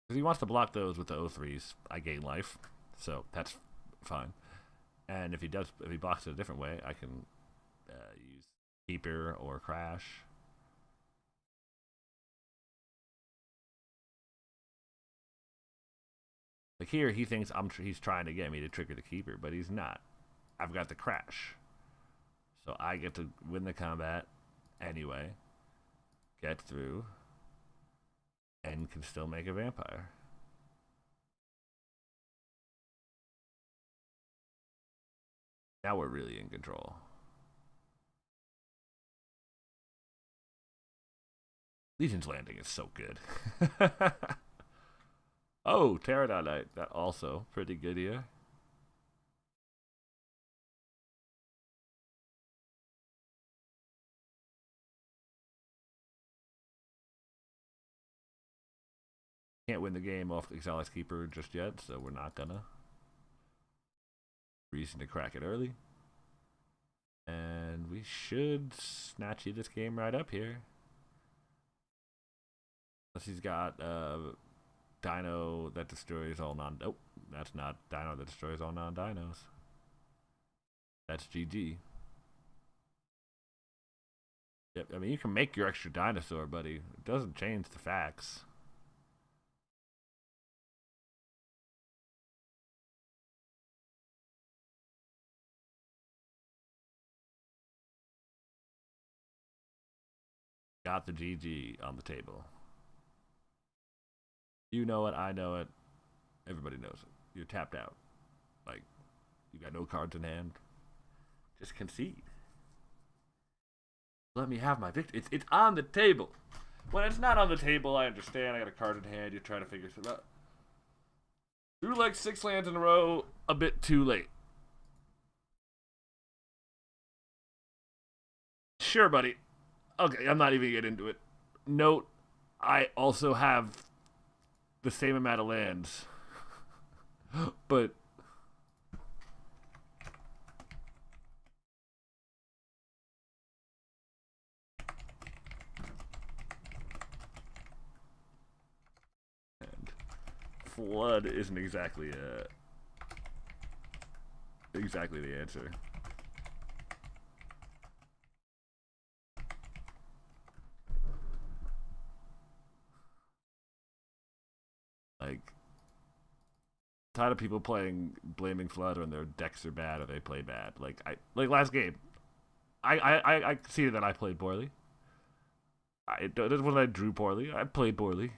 Because he wants to block those with the O3s, I gain life, so that's fine. And if he blocks it a different way, I can keeper or crash. Like here, he thinks he's trying to get me to trigger the keeper, but he's not. I've got the crash. So I get to win the combat anyway, get through, and can still make a vampire. Now we're really in control. Legion's Landing is so good. Oh, Pterodonite. That also pretty good here. Can't win the game off Ixalan's Keeper just yet, so we're not gonna. Reason to crack it early. And we should snatch you this game right up here. Unless he's got Dino that destroys all non... Nope, that's not Dino that destroys all non-dinos. That's GG. Yep, I mean, you can make your extra dinosaur, buddy. It doesn't change the facts. Got the GG on the table. You know it, I know it, everybody knows it. You're tapped out. Like, you got no cards in hand. Just concede. Let me have my victory. It's on the table. When it's not on the table, I understand. I got a card in hand. You're trying to figure something out. Drew like 6 lands in a row, a bit too late. Sure, buddy. Okay, I'm not even gonna get into it. Note, I also have the same amount of lands. But and flood isn't exactly the answer. Like, tired of people blaming Flood when their decks are bad or they play bad. Like last game, I conceded that I played poorly. It wasn't when I drew poorly. I played poorly.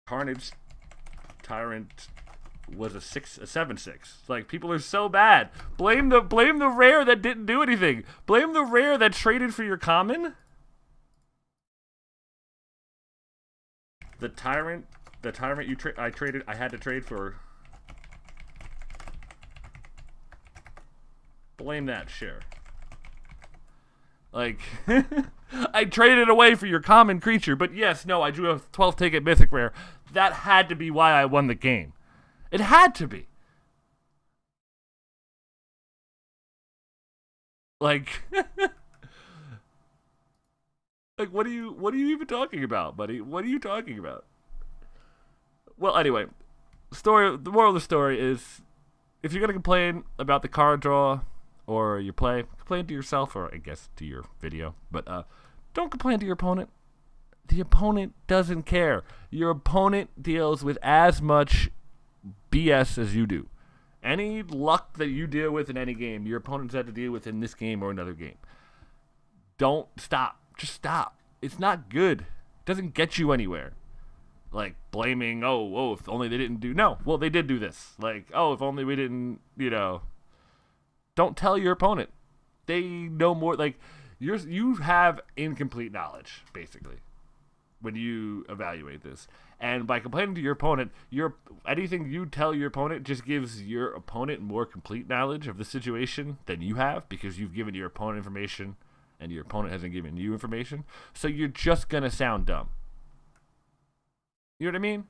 Carnage Tyrant was a 7/6. Like, people are so bad. Blame the rare that didn't do anything. Blame the rare that traded for your common. The tyrant I had to trade for. Blame that, share. Like, I traded away for your common creature, but yes, no, I drew a 12 ticket mythic rare. That had to be why I won the game. It had to be. Like, like what are you even talking about, buddy? What are you talking about? Well, anyway, the moral of the story is, if you're gonna complain about the card draw or your play, complain to yourself, or I guess to your video, but don't complain to your opponent. The opponent doesn't care. Your opponent deals with as much BS as you do. Any luck that you deal with in any game, your opponent's had to deal with in this game or another game. Don't stop. Just stop. It's not good. It doesn't get you anywhere. Like, blaming, oh, if only they didn't do... No, well, they did do this. Like, oh, if only we didn't, Don't tell your opponent. They know more. Like, you have incomplete knowledge, basically, when you evaluate this. And by complaining to your opponent, anything you tell your opponent just gives your opponent more complete knowledge of the situation than you have, because you've given your opponent information and your opponent hasn't given you information. So you're just going to sound dumb. You know what I mean?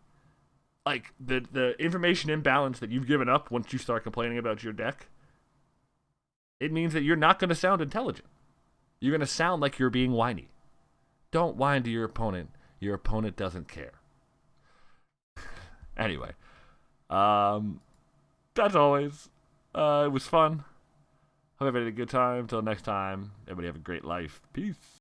Like the information imbalance that you've given up once you start complaining about your deck, it means that you're not going to sound intelligent. You're going to sound like you're being whiny. Don't whine to your opponent. Your opponent doesn't care. Anyway, that's always. It was fun. Hope everybody had a good time. Until next time, everybody have a great life. Peace.